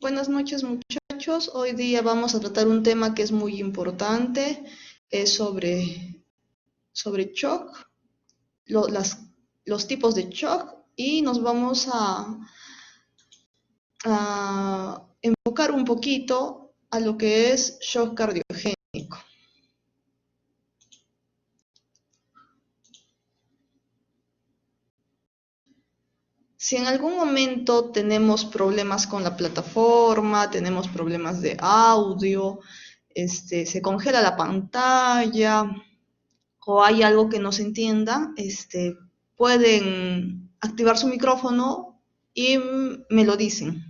Buenas noches, muchachos. Hoy día vamos a tratar un tema que es muy importante, es sobre shock, lo- las- los tipos de shock, y nos vamos a enfocar un poquito a lo que es shock cardiogénico. Si en algún momento tenemos problemas con la plataforma, tenemos problemas de audio, se congela la pantalla, o hay algo que no se entienda, pueden activar su micrófono y me lo dicen.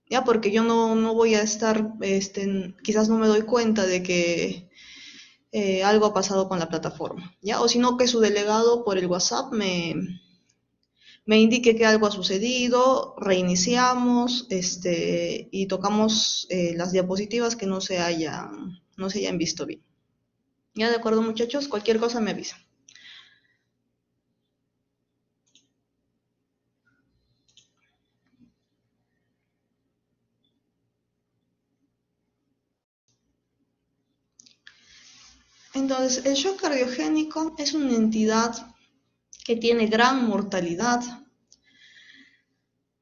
Ya, porque yo no voy a estar, quizás no me doy cuenta de que algo ha pasado con la plataforma, ¿ya? O sino que su delegado por el WhatsApp me indique que algo ha sucedido, reiniciamos, y tocamos las diapositivas que no se hayan visto bien. ¿Ya? De acuerdo, muchachos, cualquier cosa me avisa. Entonces, el shock cardiogénico es una entidad que tiene gran mortalidad.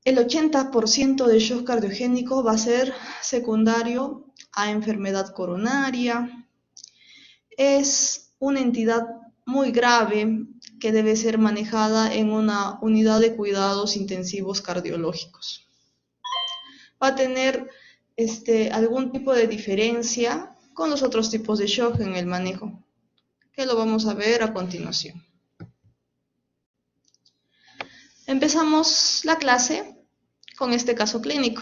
El 80% del shock cardiogénico va a ser secundario a enfermedad coronaria. Es una entidad muy grave que debe ser manejada en una unidad de cuidados intensivos cardiológicos. Va a tener algún tipo de diferencia con los otros tipos de shock en el manejo, que lo vamos a ver a continuación. Empezamos la clase con este caso clínico.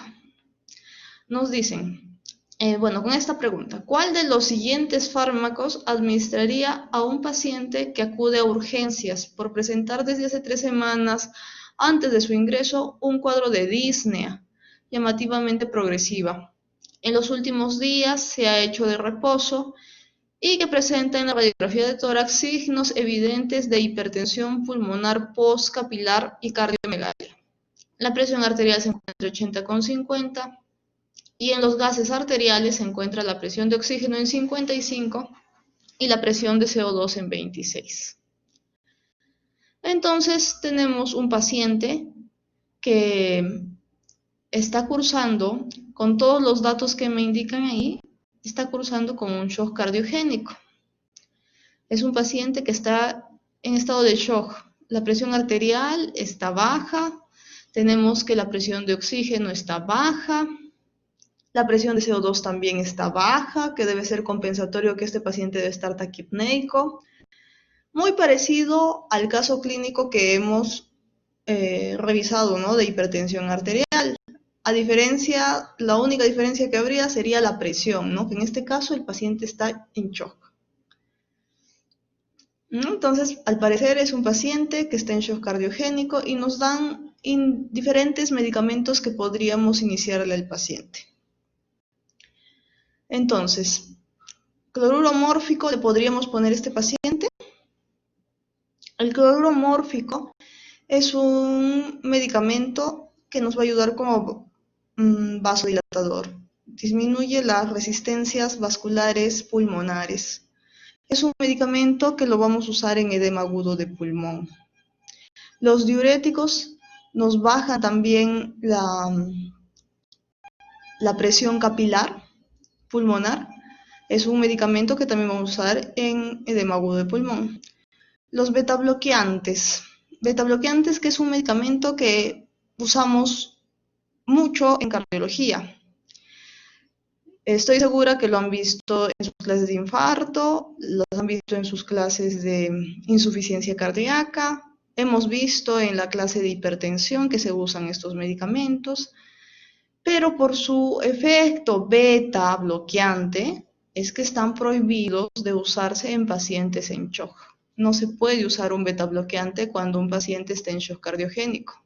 Nos dicen, con esta pregunta, ¿cuál de los siguientes fármacos administraría a un paciente que acude a urgencias por presentar desde hace 3 semanas antes de su ingreso un cuadro de disnea llamativamente progresiva? En los últimos días se ha hecho de reposo y que presenta en la radiografía de tórax signos evidentes de hipertensión pulmonar postcapilar y cardiomegalia. La presión arterial se encuentra entre 80,50 y en los gases arteriales se encuentra la presión de oxígeno en 55 y la presión de CO2 en 26. Entonces tenemos un paciente que está cursando, con todos los datos que me indican ahí, está cursando con un shock cardiogénico. Es un paciente que está en estado de shock. La presión arterial está baja, tenemos que la presión de oxígeno está baja, la presión de CO2 también está baja, que debe ser compensatorio que este paciente debe estar taquipneico. Muy parecido al caso clínico que hemos revisado, ¿no? De hipertensión arterial. A diferencia, la única diferencia que habría sería la presión, ¿no? Que en este caso el paciente está en shock. ¿No? Entonces, al parecer es un paciente que está en shock cardiogénico y nos dan diferentes medicamentos que podríamos iniciarle al paciente. Entonces, cloruro mórfico le podríamos poner a este paciente. El cloruro mórfico es un medicamento que nos va a ayudar como vasodilatador. Disminuye las resistencias vasculares pulmonares. Es un medicamento que lo vamos a usar en edema agudo de pulmón. Los diuréticos nos bajan también la presión capilar pulmonar. Es un medicamento que también vamos a usar en edema agudo de pulmón. Los betabloqueantes. Betabloqueantes, que es un medicamento que usamos mucho en cardiología. Estoy segura que lo han visto en sus clases de infarto, lo han visto en sus clases de insuficiencia cardíaca, hemos visto en la clase de hipertensión que se usan estos medicamentos, pero por su efecto beta bloqueante es que están prohibidos de usarse en pacientes en shock. No se puede usar un beta bloqueante cuando un paciente está en shock cardiogénico,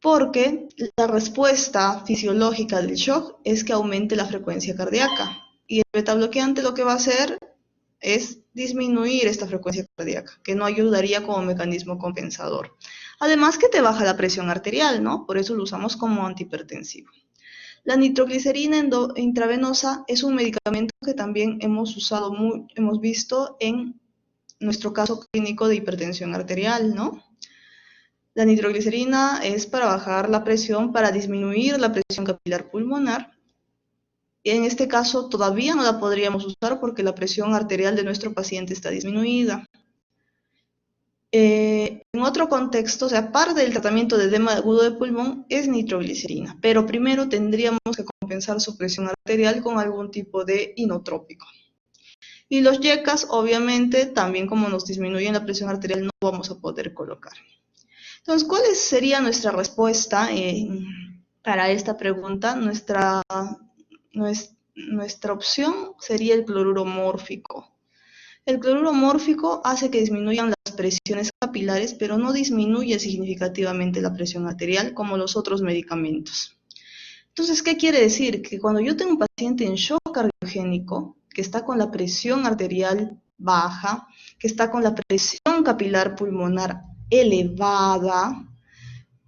porque la respuesta fisiológica del shock es que aumente la frecuencia cardíaca, y el beta bloqueante lo que va a hacer es disminuir esta frecuencia cardíaca, que no ayudaría como mecanismo compensador. Además que te baja la presión arterial, ¿no? Por eso lo usamos como antihipertensivo. La nitroglicerina intravenosa es un medicamento que también hemos visto en nuestro caso clínico de hipertensión arterial, ¿no? La nitroglicerina es para bajar la presión, para disminuir la presión capilar pulmonar. Y en este caso todavía no la podríamos usar porque la presión arterial de nuestro paciente está disminuida. En otro contexto, o sea, parte del tratamiento de edema agudo de pulmón es nitroglicerina, pero primero tendríamos que compensar su presión arterial con algún tipo de inotrópico. Y los YECAS, obviamente, también como nos disminuyen la presión arterial, no vamos a poder colocar. Entonces, ¿cuál sería nuestra respuesta para esta pregunta? Nuestra opción sería el cloruro mórfico. El cloruro mórfico hace que disminuyan las presiones capilares, pero no disminuye significativamente la presión arterial como los otros medicamentos. Entonces, ¿qué quiere decir? Que cuando yo tengo un paciente en shock cardiogénico, que está con la presión arterial baja, que está con la presión capilar pulmonar elevada,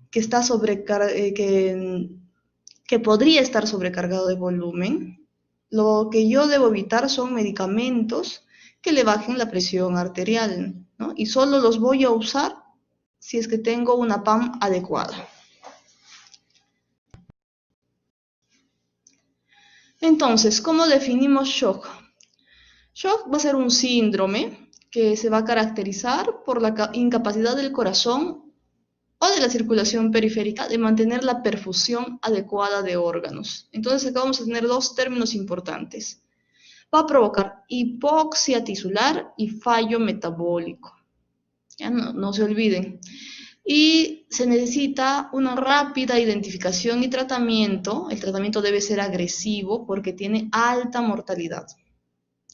que está que podría estar sobrecargado de volumen, lo que yo debo evitar son medicamentos que le bajen la presión arterial, ¿no? Y solo los voy a usar si es que tengo una PAM adecuada. Entonces, ¿cómo definimos shock? Shock va a ser un síndrome que se va a caracterizar por la incapacidad del corazón o de la circulación periférica de mantener la perfusión adecuada de órganos. Entonces acá vamos a tener dos términos importantes. Va a provocar hipoxia tisular y fallo metabólico. Ya no se olviden. Y se necesita una rápida identificación y tratamiento. El tratamiento debe ser agresivo porque tiene alta mortalidad.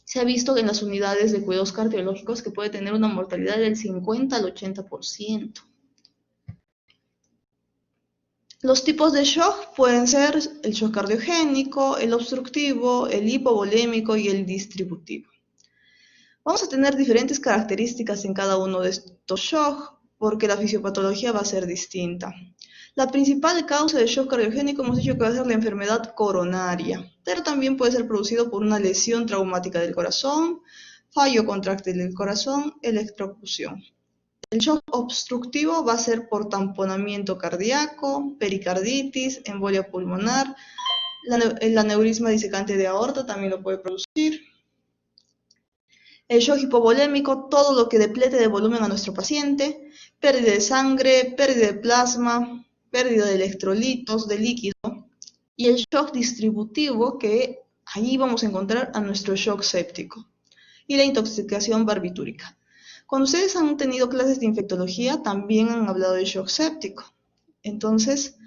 Se ha visto en las unidades de cuidados cardiológicos que puede tener una mortalidad del 50 al 80%. Los tipos de shock pueden ser el shock cardiogénico, el obstructivo, el hipovolémico y el distributivo. Vamos a tener diferentes características en cada uno de estos shocks porque la fisiopatología va a ser distinta. La principal causa de shock cardiogénico hemos dicho que va a ser la enfermedad coronaria, pero también puede ser producido por una lesión traumática del corazón, fallo contráctil del corazón, electrocución. El shock obstructivo va a ser por tamponamiento cardíaco, pericarditis, embolia pulmonar, el aneurisma disecante de aorta también lo puede producir. El shock hipovolémico, todo lo que deplete de volumen a nuestro paciente, pérdida de sangre, pérdida de plasma, pérdida de electrolitos, de líquido. Y el shock distributivo, que ahí vamos a encontrar a nuestro shock séptico. Y la intoxicación barbitúrica. Cuando ustedes han tenido clases de infectología, también han hablado de shock séptico. Entonces,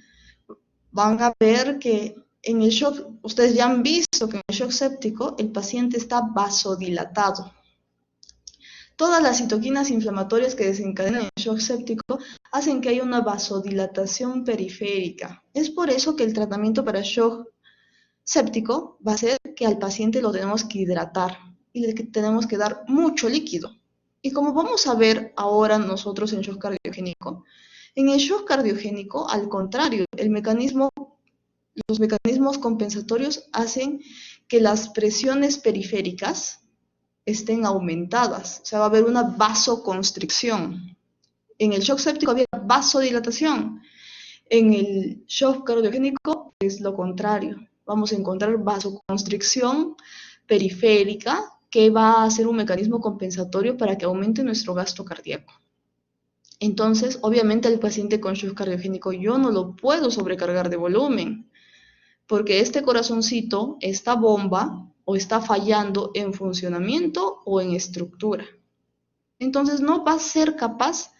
van a ver que en el shock, ustedes ya han visto que en el shock séptico el paciente está vasodilatado. Todas las citoquinas inflamatorias que desencadenan el shock séptico hacen que haya una vasodilatación periférica. Es por eso que el tratamiento para shock séptico va a ser que al paciente lo tenemos que hidratar y le tenemos que dar mucho líquido. Y como vamos a ver ahora nosotros en shock cardiogénico, en el shock cardiogénico, al contrario, los mecanismos compensatorios hacen que las presiones periféricas estén aumentadas, o sea, va a haber una vasoconstricción. En el shock séptico había vasodilatación, en el shock cardiogénico es lo contrario, vamos a encontrar vasoconstricción periférica que va a ser un mecanismo compensatorio para que aumente nuestro gasto cardíaco. Entonces, obviamente al paciente con shock cardiogénico yo no lo puedo sobrecargar de volumen, porque este corazoncito, esta bomba, o está fallando en funcionamiento o en estructura. Entonces no va a ser capaz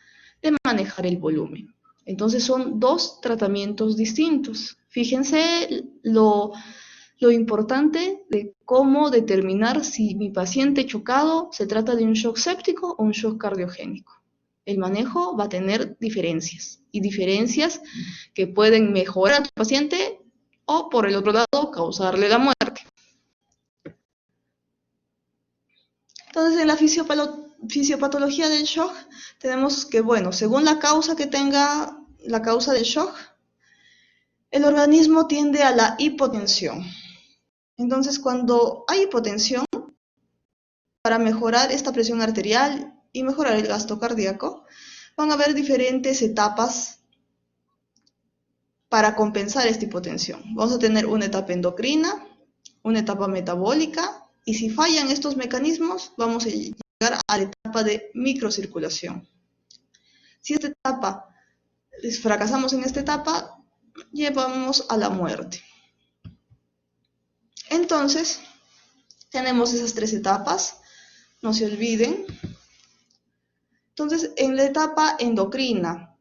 de manejar el volumen. Entonces son dos tratamientos distintos. Fíjense lo importante de cómo determinar si mi paciente chocado se trata de un shock séptico o un shock cardiogénico. El manejo va a tener diferencias, y diferencias que pueden mejorar a tu paciente o, por el otro lado, causarle la muerte. Entonces, en la fisiopatología del shock, tenemos que, bueno, según la causa que tenga la causa del shock, el organismo tiende a la hipotensión. Entonces, cuando hay hipotensión, para mejorar esta presión arterial y mejorar el gasto cardíaco, van a haber diferentes etapas para compensar esta hipotensión. Vamos a tener una etapa endocrina, una etapa metabólica, y si fallan estos mecanismos, vamos a llegar a la etapa de microcirculación. Si fracasamos en esta etapa, llevamos a la muerte. Entonces, tenemos esas tres etapas, no se olviden. Entonces, en la etapa endocrina,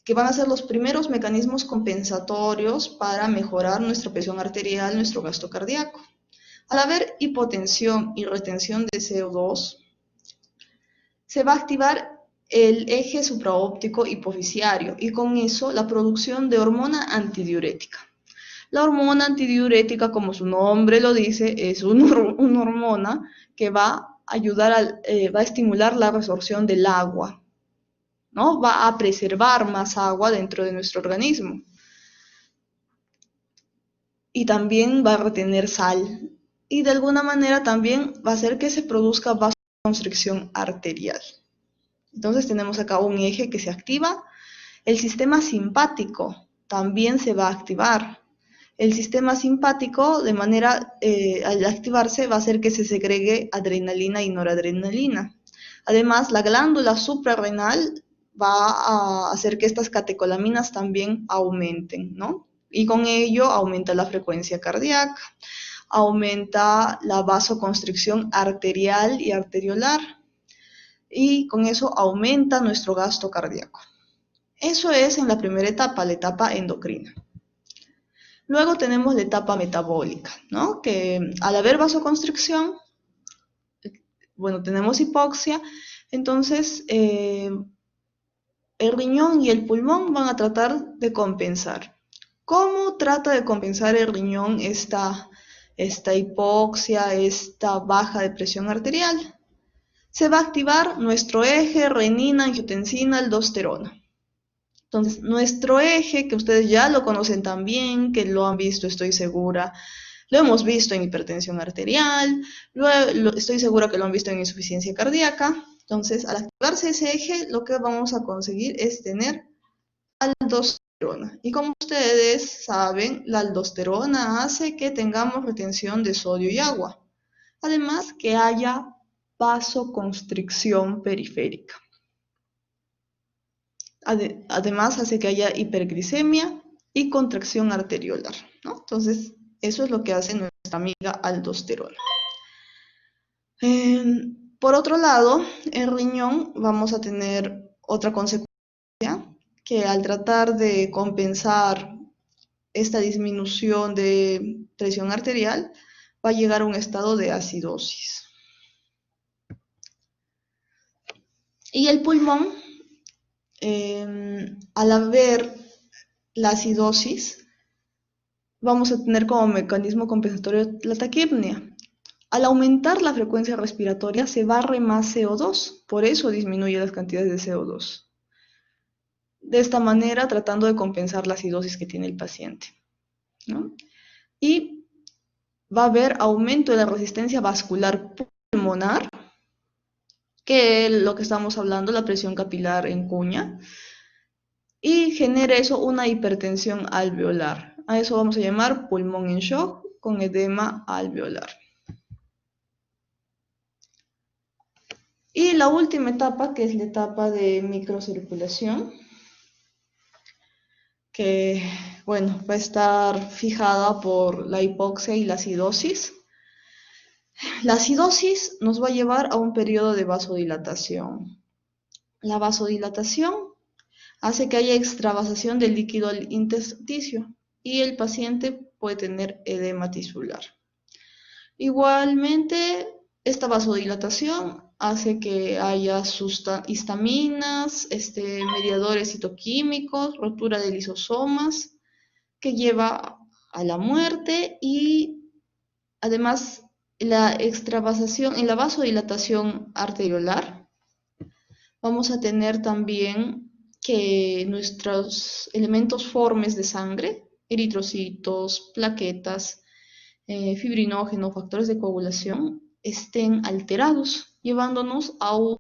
que van a ser los primeros mecanismos compensatorios para mejorar nuestra presión arterial, nuestro gasto cardíaco. Al haber hipotensión y retención de CO2, se va a activar el eje supraóptico hipofisiario y con eso la producción de hormona antidiurética. La hormona antidiurética, como su nombre lo dice, es una hormona que va a ayudar, va a estimular la absorción del agua, ¿no? Va a preservar más agua dentro de nuestro organismo. Y también va a retener sal. Y de alguna manera también va a hacer que se produzca vasoconstricción arterial. Entonces tenemos acá un eje que se activa. El sistema simpático también se va a activar. El sistema simpático, al activarse, va a hacer que se segregue adrenalina y noradrenalina. Además, la glándula suprarrenal va a hacer que estas catecolaminas también aumenten, ¿no? Y con ello aumenta la frecuencia cardíaca, aumenta la vasoconstricción arterial y arteriolar, y con eso aumenta nuestro gasto cardíaco. Eso es en la primera etapa, la etapa endocrina. Luego tenemos la etapa metabólica, ¿no? Que al haber vasoconstricción, bueno, tenemos hipoxia, entonces el riñón y el pulmón van a tratar de compensar. ¿Cómo trata de compensar el riñón esta hipoxia, esta baja de presión arterial? Se va a activar nuestro eje renina-angiotensina-aldosterona. Entonces, nuestro eje, que ustedes ya lo conocen también, que lo han visto, estoy segura, lo hemos visto en hipertensión arterial, estoy segura que lo han visto en insuficiencia cardíaca. Entonces, al activarse ese eje, lo que vamos a conseguir es tener aldosterona. Y como ustedes saben, la aldosterona hace que tengamos retención de sodio y agua. Además, que haya vasoconstricción periférica. Además, hace que haya hiperglicemia y contracción arteriolar, ¿no? Entonces, eso es lo que hace nuestra amiga aldosterona. Por otro lado, el riñón vamos a tener otra consecuencia, que al tratar de compensar esta disminución de presión arterial, va a llegar a un estado de acidosis. Y el pulmón, al haber la acidosis, vamos a tener como mecanismo compensatorio la taquipnea. Al aumentar la frecuencia respiratoria se barre más CO2, por eso disminuye las cantidades de CO2. De esta manera, tratando de compensar la acidosis que tiene el paciente, ¿no? Y va a haber aumento de la resistencia vascular pulmonar, que es lo que estamos hablando, la presión capilar en cuña, y genera eso una hipertensión alveolar. A eso vamos a llamar pulmón en shock con edema alveolar. Y la última etapa, que es la etapa de microcirculación, que, bueno, va a estar fijada por la hipoxia y la acidosis. La acidosis nos va a llevar a un periodo de vasodilatación. La vasodilatación hace que haya extravasación del líquido al intersticio y el paciente puede tener edema tisular. Igualmente, esta vasodilatación hace que haya histaminas, mediadores citoquímicos, rotura de lisosomas, que lleva a la muerte, y además la extravasación, en la vasodilatación arteriolar, vamos a tener también que nuestros elementos formes de sangre, eritrocitos, plaquetas, fibrinógeno, factores de coagulación, estén alterados, llevándonos a una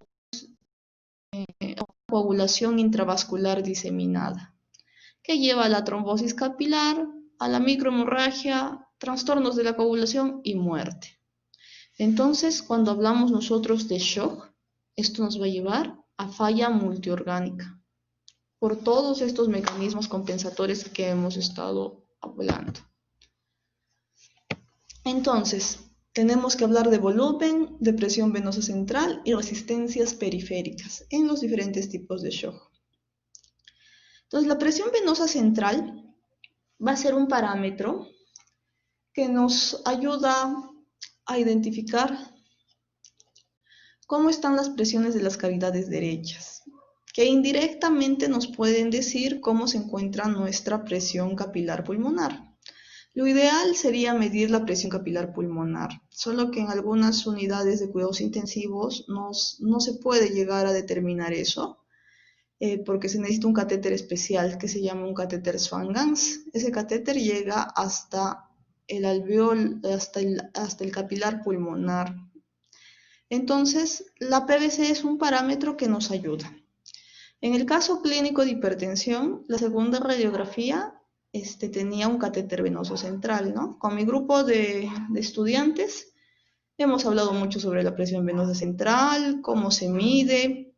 coagulación intravascular diseminada, que lleva a la trombosis capilar, a la microhemorragia, trastornos de la coagulación y muerte. Entonces, cuando hablamos nosotros de shock, esto nos va a llevar a falla multiorgánica, por todos estos mecanismos compensatorios que hemos estado hablando. Entonces, tenemos que hablar de volumen, de presión venosa central y resistencias periféricas en los diferentes tipos de shock. Entonces, la presión venosa central va a ser un parámetro que nos ayuda a identificar cómo están las presiones de las cavidades derechas, que indirectamente nos pueden decir cómo se encuentra nuestra presión capilar pulmonar. Lo ideal sería medir la presión capilar pulmonar, solo que en algunas unidades de cuidados intensivos no se puede llegar a determinar eso, porque se necesita un catéter especial que se llama un catéter Swan-Ganz. Ese catéter llega hasta el alveol, hasta el capilar pulmonar. Entonces, la PVC es un parámetro que nos ayuda. En el caso clínico de hipertensión, la segunda radiografía tenía un catéter venoso central, ¿no? Con mi grupo de estudiantes hemos hablado mucho sobre la presión venosa central, cómo se mide,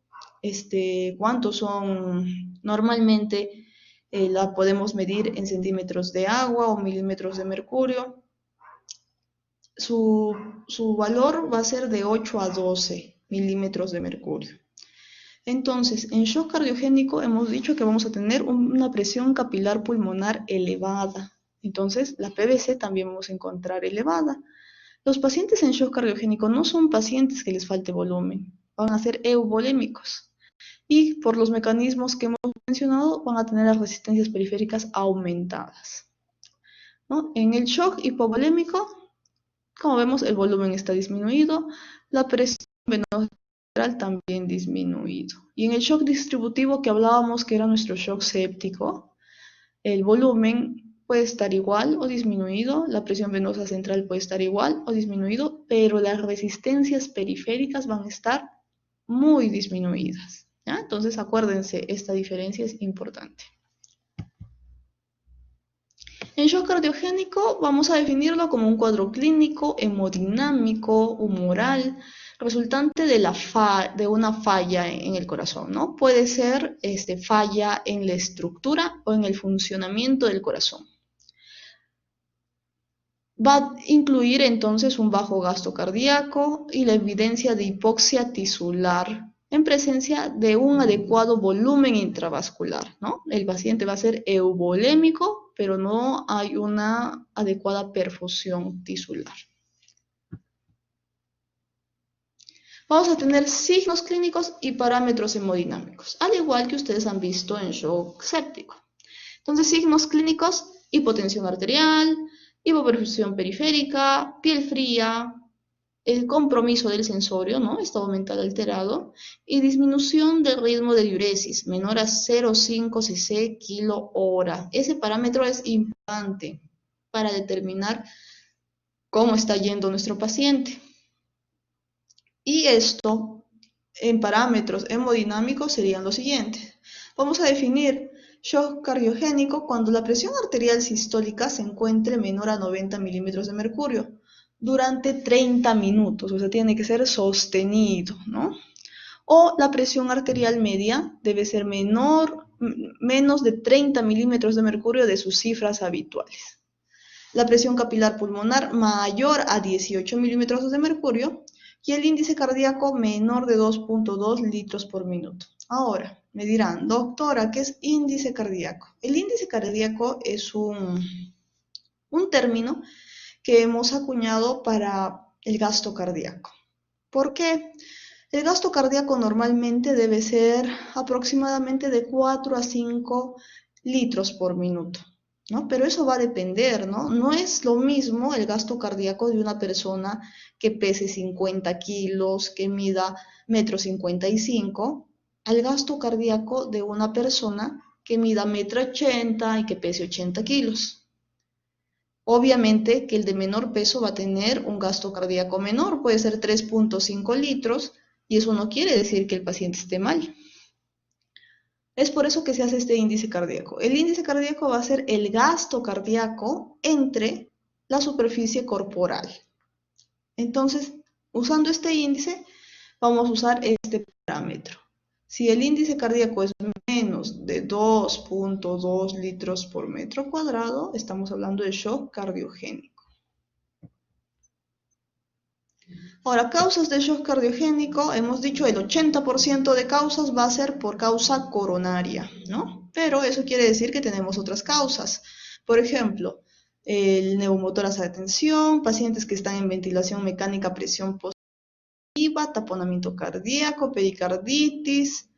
cuántos son normalmente, la podemos medir en centímetros de agua o milímetros de mercurio. Su valor va a ser de 8 a 12 milímetros de mercurio. Entonces, en shock cardiogénico hemos dicho que vamos a tener una presión capilar pulmonar elevada. Entonces, la PVC también vamos a encontrar elevada. Los pacientes en shock cardiogénico no son pacientes que les falte volumen, van a ser euvolémicos. Y por los mecanismos que hemos mencionado, van a tener las resistencias periféricas aumentadas, ¿no? En el shock hipovolémico, como vemos, el volumen está disminuido, la presión venosa central también disminuido. Y en el shock distributivo que hablábamos, que era nuestro shock séptico, el volumen puede estar igual o disminuido, la presión venosa central puede estar igual o disminuido, pero las resistencias periféricas van a estar muy disminuidas, ¿ya? Entonces acuérdense, esta diferencia es importante. En shock cardiogénico vamos a definirlo como un cuadro clínico, hemodinámico, humoral, resultante de una falla en el corazón, ¿no? Puede ser falla en la estructura o en el funcionamiento del corazón. Va a incluir entonces un bajo gasto cardíaco y la evidencia de hipoxia tisular en presencia de un adecuado volumen intravascular, ¿no? El paciente va a ser euvolémico, pero no hay una adecuada perfusión tisular. Vamos a tener signos clínicos y parámetros hemodinámicos, al igual que ustedes han visto en shock séptico. Entonces, signos clínicos: hipotensión arterial, hipoperfusión periférica, piel fría, el compromiso del sensorio, ¿no? Estado mental alterado, y disminución del ritmo de diuresis, menor a 0,5 cc kilo hora. Ese parámetro es importante para determinar cómo está yendo nuestro paciente. Y esto, en parámetros hemodinámicos, serían los siguientes. Vamos a definir shock cardiogénico cuando la presión arterial sistólica se encuentre menor a 90 milímetros de mercurio durante 30 minutos, o sea, tiene que ser sostenido, ¿no? O la presión arterial media debe ser menos de 30 milímetros de mercurio de sus cifras habituales. La presión capilar pulmonar mayor a 18 milímetros de mercurio y el índice cardíaco menor de 2.2 litros por minuto. Ahora, me dirán, doctora, ¿qué es índice cardíaco? El índice cardíaco es un término que hemos acuñado para el gasto cardíaco. ¿Por qué? El gasto cardíaco normalmente debe ser aproximadamente de 4 a 5 litros por minuto. ¿no? Pero eso va a depender, ¿no? No es lo mismo el gasto cardíaco de una persona que pese 50 kilos, que mida 1,55 m, al gasto cardíaco de una persona que mida 1,80 m y que pese 80 kilos. Obviamente que el de menor peso va a tener un gasto cardíaco menor, puede ser 3,5 litros, y eso no quiere decir que el paciente esté mal. Es por eso que se hace este índice cardíaco. El índice cardíaco va a ser el gasto cardíaco entre la superficie corporal. Entonces, usando este índice, vamos a usar este parámetro. Si el índice cardíaco es menos de 2,2 litros por metro cuadrado, estamos hablando de shock cardiogénico. Ahora, causas de shock cardiogénico, hemos dicho el 80% de causas va a ser por causa coronaria, ¿no? Pero eso quiere decir que tenemos otras causas. Por ejemplo, el neumotórax de tensión, pacientes que están en ventilación mecánica a presión positiva, taponamiento cardíaco, pericarditis,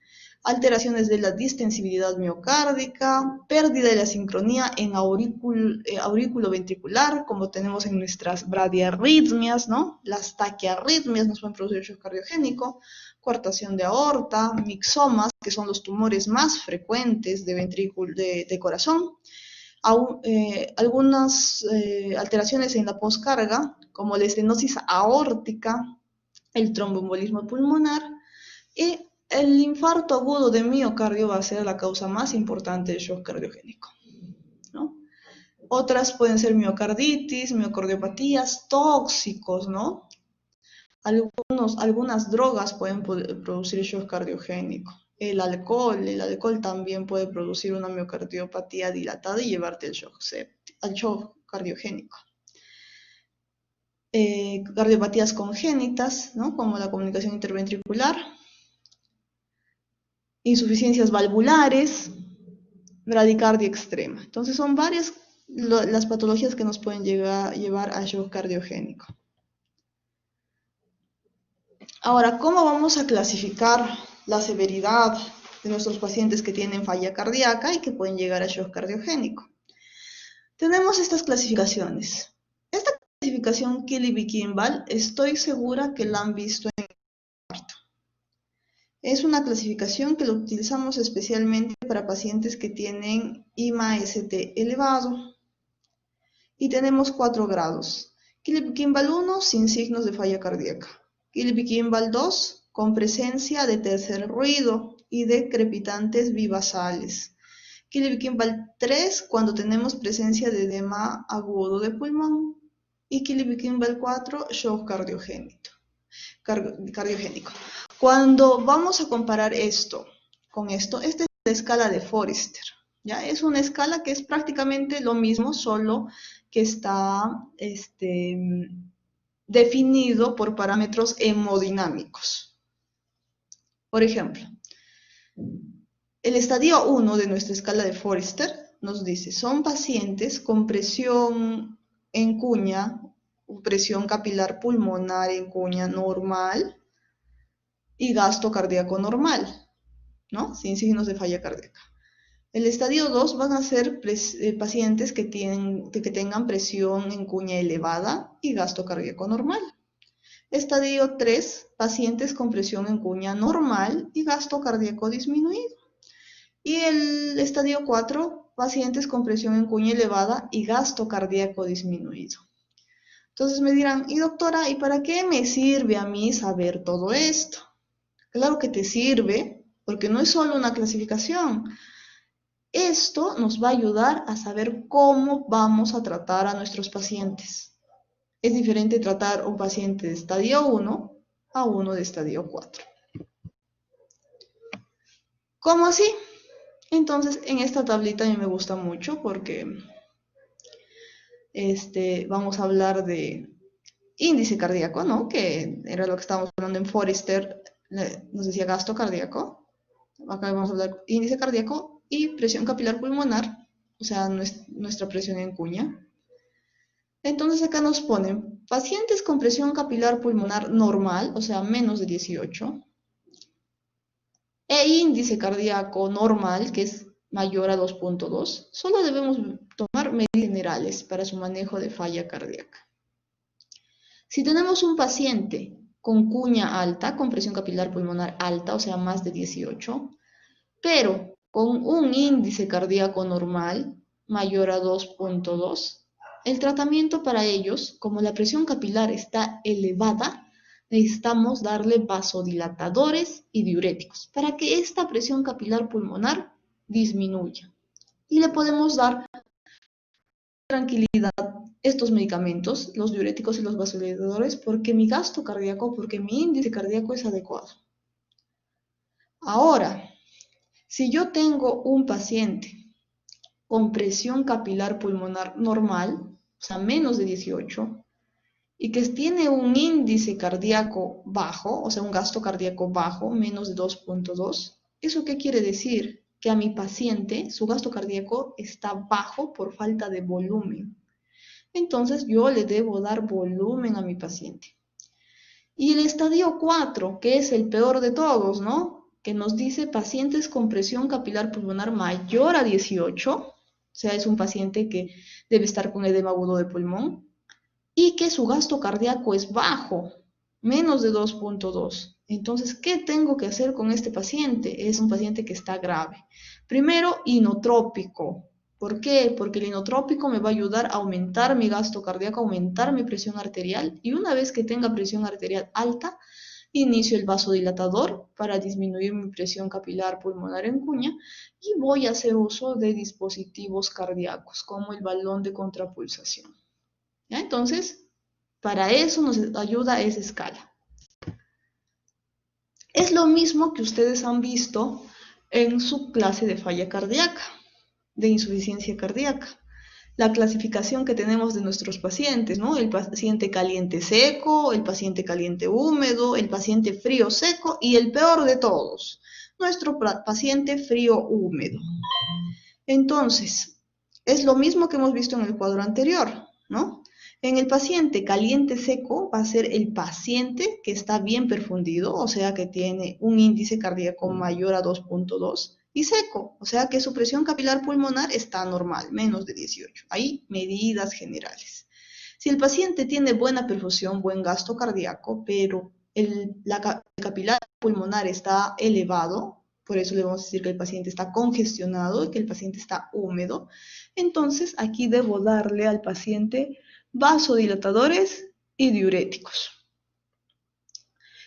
alteraciones de la distensibilidad miocárdica, pérdida de la sincronía en aurículo ventricular, como tenemos en nuestras bradiarritmias, ¿no? Las taquiarritmias nos pueden producir shock cardiogénico, coartación de aorta, mixomas, que son los tumores más frecuentes de corazón, algunas alteraciones en la poscarga, como la estenosis aórtica, el tromboembolismo pulmonar, y el infarto agudo de miocardio va a ser la causa más importante del shock cardiogénico, ¿no? Otras pueden ser miocarditis, miocardiopatías, tóxicos, ¿no? Algunas drogas pueden producir shock cardiogénico. El alcohol también puede producir una miocardiopatía dilatada y llevarte al shock cardiogénico. Cardiopatías congénitas, ¿no? Como la comunicación interventricular, insuficiencias valvulares, bradicardia extrema. Entonces son varias las patologías que nos pueden llevar a shock cardiogénico. Ahora, ¿cómo vamos a clasificar la severidad de nuestros pacientes que tienen falla cardíaca y que pueden llegar a shock cardiogénico? Tenemos estas clasificaciones. Esta clasificación Kilby-Kimball, estoy segura que la han visto en infarto. Es una clasificación que lo utilizamos especialmente para pacientes que tienen IMA-ST elevado. Y tenemos 4 grados. Kilby-Kimball 1 sin signos de falla cardíaca. Kilby-Kimball 2 con presencia de tercer ruido y de crepitantes vivasales. Kilby-Kimball 3 cuando tenemos presencia de edema agudo de pulmón. Y Kilby-Kimball 4 shock cardiogénico. Cuando vamos a comparar esto con esto, esta es la escala de Forrester. ¿Ya? Es una escala que es prácticamente lo mismo, solo que está definido por parámetros hemodinámicos. Por ejemplo, el estadio 1 de nuestra escala de Forrester nos dice, son pacientes con presión en cuña, presión capilar pulmonar en cuña normal y gasto cardíaco normal, ¿no? Sin signos de falla cardíaca. El estadio 2 van a ser pacientes que tengan presión en cuña elevada y gasto cardíaco normal. Estadio 3, pacientes con presión en cuña normal y gasto cardíaco disminuido. Y el estadio 4, pacientes con presión en cuña elevada y gasto cardíaco disminuido. Entonces me dirán, y doctora, ¿y para qué me sirve a mí saber todo esto? Claro que te sirve, porque no es solo una clasificación. Esto nos va a ayudar a saber cómo vamos a tratar a nuestros pacientes. Es diferente tratar a un paciente de estadio 1 a uno de estadio 4. ¿Cómo así? Entonces, en esta tablita a mí me gusta mucho porque vamos a hablar de índice cardíaco, ¿no? Que era lo que estábamos hablando en Forrester, nos decía gasto cardíaco. Acá vamos a hablar de índice cardíaco y presión capilar pulmonar, o sea, nuestra presión en cuña. Entonces acá nos ponen pacientes con presión capilar pulmonar normal, o sea, menos de 18, e índice cardíaco normal, que es mayor a 2.2, solo debemos tomar medidas generales para su manejo de falla cardíaca. Si tenemos un paciente con cuña alta, con presión capilar pulmonar alta, o sea, más de 18, pero con un índice cardíaco normal mayor a 2.2, el tratamiento para ellos, como la presión capilar está elevada, necesitamos darle vasodilatadores y diuréticos para que esta presión capilar pulmonar disminuya. Y le podemos dar tranquilidad estos medicamentos, los diuréticos y los vasodilatadores, porque mi gasto cardíaco, porque mi índice cardíaco es adecuado. Ahora, si yo tengo un paciente con presión capilar pulmonar normal, o sea, menos de 18, y que tiene un índice cardíaco bajo, o sea, un gasto cardíaco bajo, menos de 2.2, ¿eso qué quiere decir? Que a mi paciente su gasto cardíaco está bajo por falta de volumen. Entonces yo le debo dar volumen a mi paciente. Y el estadio 4, que es el peor de todos, ¿no? Que nos dice pacientes con presión capilar pulmonar mayor a 18, o sea, es un paciente que debe estar con edema agudo de pulmón, y que su gasto cardíaco es bajo, menos de 2.2. Entonces, ¿qué tengo que hacer con este paciente? Es un paciente que está grave. Primero, inotrópico. ¿Por qué? Porque el inotrópico me va a ayudar a aumentar mi gasto cardíaco, aumentar mi presión arterial, y una vez que tenga presión arterial alta, inicio el vasodilatador para disminuir mi presión capilar pulmonar en cuña y voy a hacer uso de dispositivos cardíacos como el balón de contrapulsación. ¿Ya? Entonces, para eso nos ayuda esa escala. Es lo mismo que ustedes han visto en su clase de falla cardíaca, de insuficiencia cardíaca. La clasificación que tenemos de nuestros pacientes, ¿no? El paciente caliente seco, el paciente caliente húmedo, el paciente frío seco y el peor de todos, nuestro paciente frío húmedo. Entonces, es lo mismo que hemos visto en el cuadro anterior, ¿no? En el paciente caliente seco va a ser el paciente que está bien perfundido, o sea que tiene un índice cardíaco mayor a 2.2, y seco, o sea que su presión capilar pulmonar está normal, menos de 18. Hay medidas generales. Si el paciente tiene buena perfusión, buen gasto cardíaco, pero el capilar pulmonar está elevado, por eso le vamos a decir que el paciente está congestionado y que el paciente está húmedo, entonces aquí debo darle al paciente vasodilatadores y diuréticos.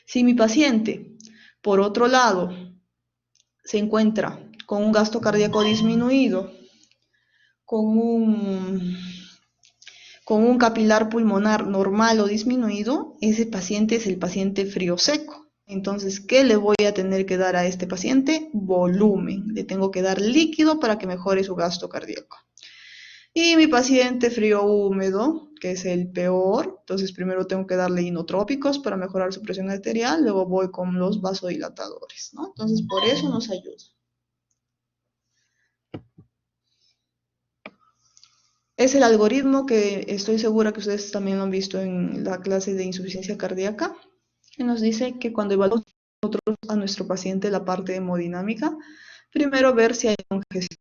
Si mi paciente, por otro lado, se encuentra con un gasto cardíaco disminuido, con un capilar pulmonar normal o disminuido, ese paciente es el paciente frío seco. Entonces, ¿qué le voy a tener que dar a este paciente? Volumen. Le tengo que dar líquido para que mejore su gasto cardíaco. Y mi paciente frío húmedo, que es el peor, entonces primero tengo que darle inotrópicos para mejorar su presión arterial, luego voy con los vasodilatadores, ¿no? Entonces, por eso nos ayuda. Es el algoritmo que estoy segura que ustedes también lo han visto en la clase de insuficiencia cardíaca, que nos dice que cuando evaluamos nosotros a nuestro paciente la parte hemodinámica, primero ver si hay congestión.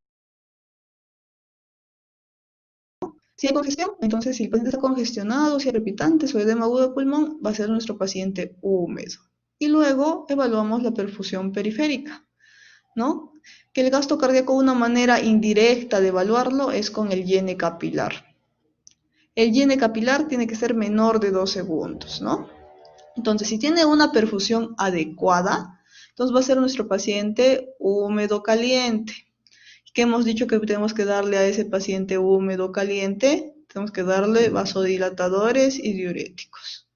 Si hay congestión, entonces si el paciente está congestionado, si hay palpitantes o edema agudo de pulmón, va a ser nuestro paciente húmedo. Y luego evaluamos la perfusión periférica, ¿no? Que el gasto cardíaco, una manera indirecta de evaluarlo es con el llene capilar. El llene capilar tiene que ser menor de 2 segundos, ¿no? Entonces, si tiene una perfusión adecuada, entonces va a ser nuestro paciente húmedo caliente. ¿Qué hemos dicho que tenemos que darle a ese paciente húmedo caliente? Tenemos que darle vasodilatadores y diuréticos,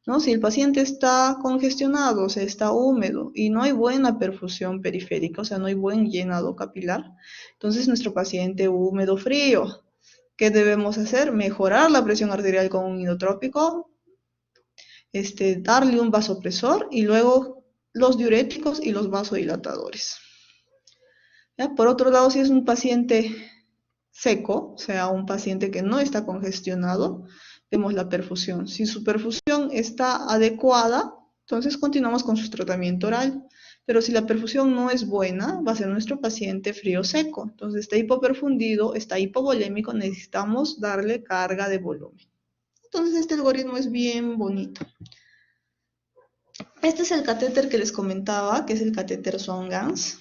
¿no? Si el paciente está congestionado, o sea, está húmedo y no hay buena perfusión periférica, o sea, no hay buen llenado capilar, entonces nuestro paciente húmedo frío, ¿qué debemos hacer? Mejorar la presión arterial con un inotrópico, darle un vasopresor y luego los diuréticos y los vasodilatadores. ¿Ya? Por otro lado, si es un paciente seco, o sea, un paciente que no está congestionado, vemos la perfusión. Si su perfusión está adecuada, entonces continuamos con su tratamiento oral. Pero si la perfusión no es buena, va a ser nuestro paciente frío seco. Entonces está hipoperfundido, está hipovolémico, necesitamos darle carga de volumen. Entonces este algoritmo es bien bonito. Este es el catéter que les comentaba, que es el catéter Swan-Ganz,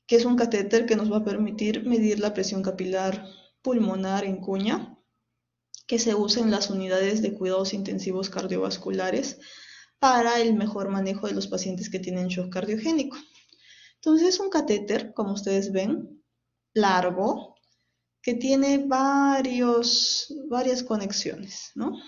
que es un catéter que nos va a permitir medir la presión capilar pulmonar en cuña, que se usa en las unidades de cuidados intensivos cardiovasculares para el mejor manejo de los pacientes que tienen shock cardiogénico. Entonces es un catéter, como ustedes ven, largo, que tiene varias conexiones, ¿no?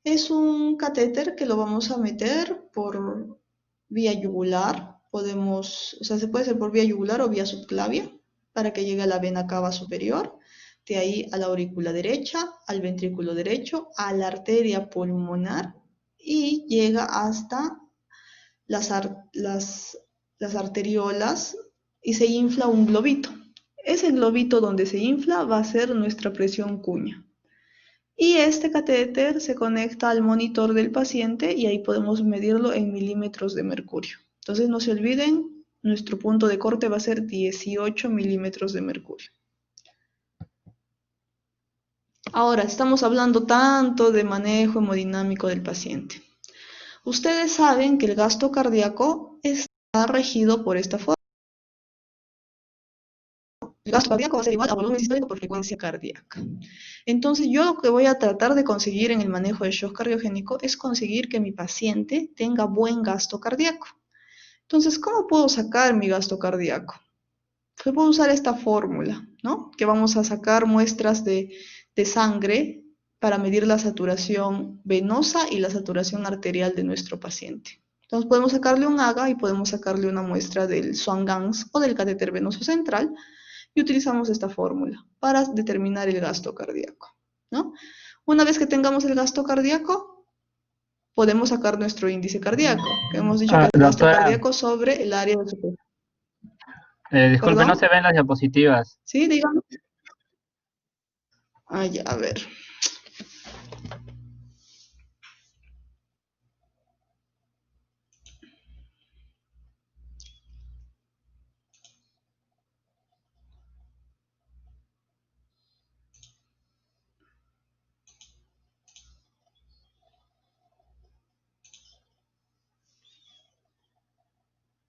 Es un catéter que lo vamos a meter por vía yugular, o sea, se puede hacer por vía yugular o vía subclavia, para que llegue a la vena cava superior, de ahí a la aurícula derecha, al ventrículo derecho, a la arteria pulmonar y llega hasta las arteriolas y se infla un globito. Ese globito donde se infla va a ser nuestra presión cuña. Y este catéter se conecta al monitor del paciente y ahí podemos medirlo en milímetros de mercurio. Entonces no se olviden, nuestro punto de corte va a ser 18 milímetros de mercurio. Ahora, estamos hablando tanto de manejo hemodinámico del paciente. Ustedes saben que el gasto cardíaco está regido por esta forma. El gasto cardíaco va a ser igual a volumen sistólico por frecuencia cardíaca. Entonces, yo lo que voy a tratar de conseguir en el manejo de shock cardiogénico es conseguir que mi paciente tenga buen gasto cardíaco. Entonces, ¿cómo puedo sacar mi gasto cardíaco? Pues puedo usar esta fórmula, ¿no? Que vamos a sacar muestras de sangre para medir la saturación venosa y la saturación arterial de nuestro paciente. Entonces, podemos sacarle un AGA y podemos sacarle una muestra del Swan-Ganz o del catéter venoso central y utilizamos esta fórmula para determinar el gasto cardíaco, ¿no? Una vez que tengamos el gasto cardíaco, podemos sacar nuestro índice cardíaco, que hemos dicho que es el gasto Doctora, cardíaco sobre el área de su... disculpe, no ¿Perdón? se ven las diapositivas. Sí, dígame. Ah, ya, a ver.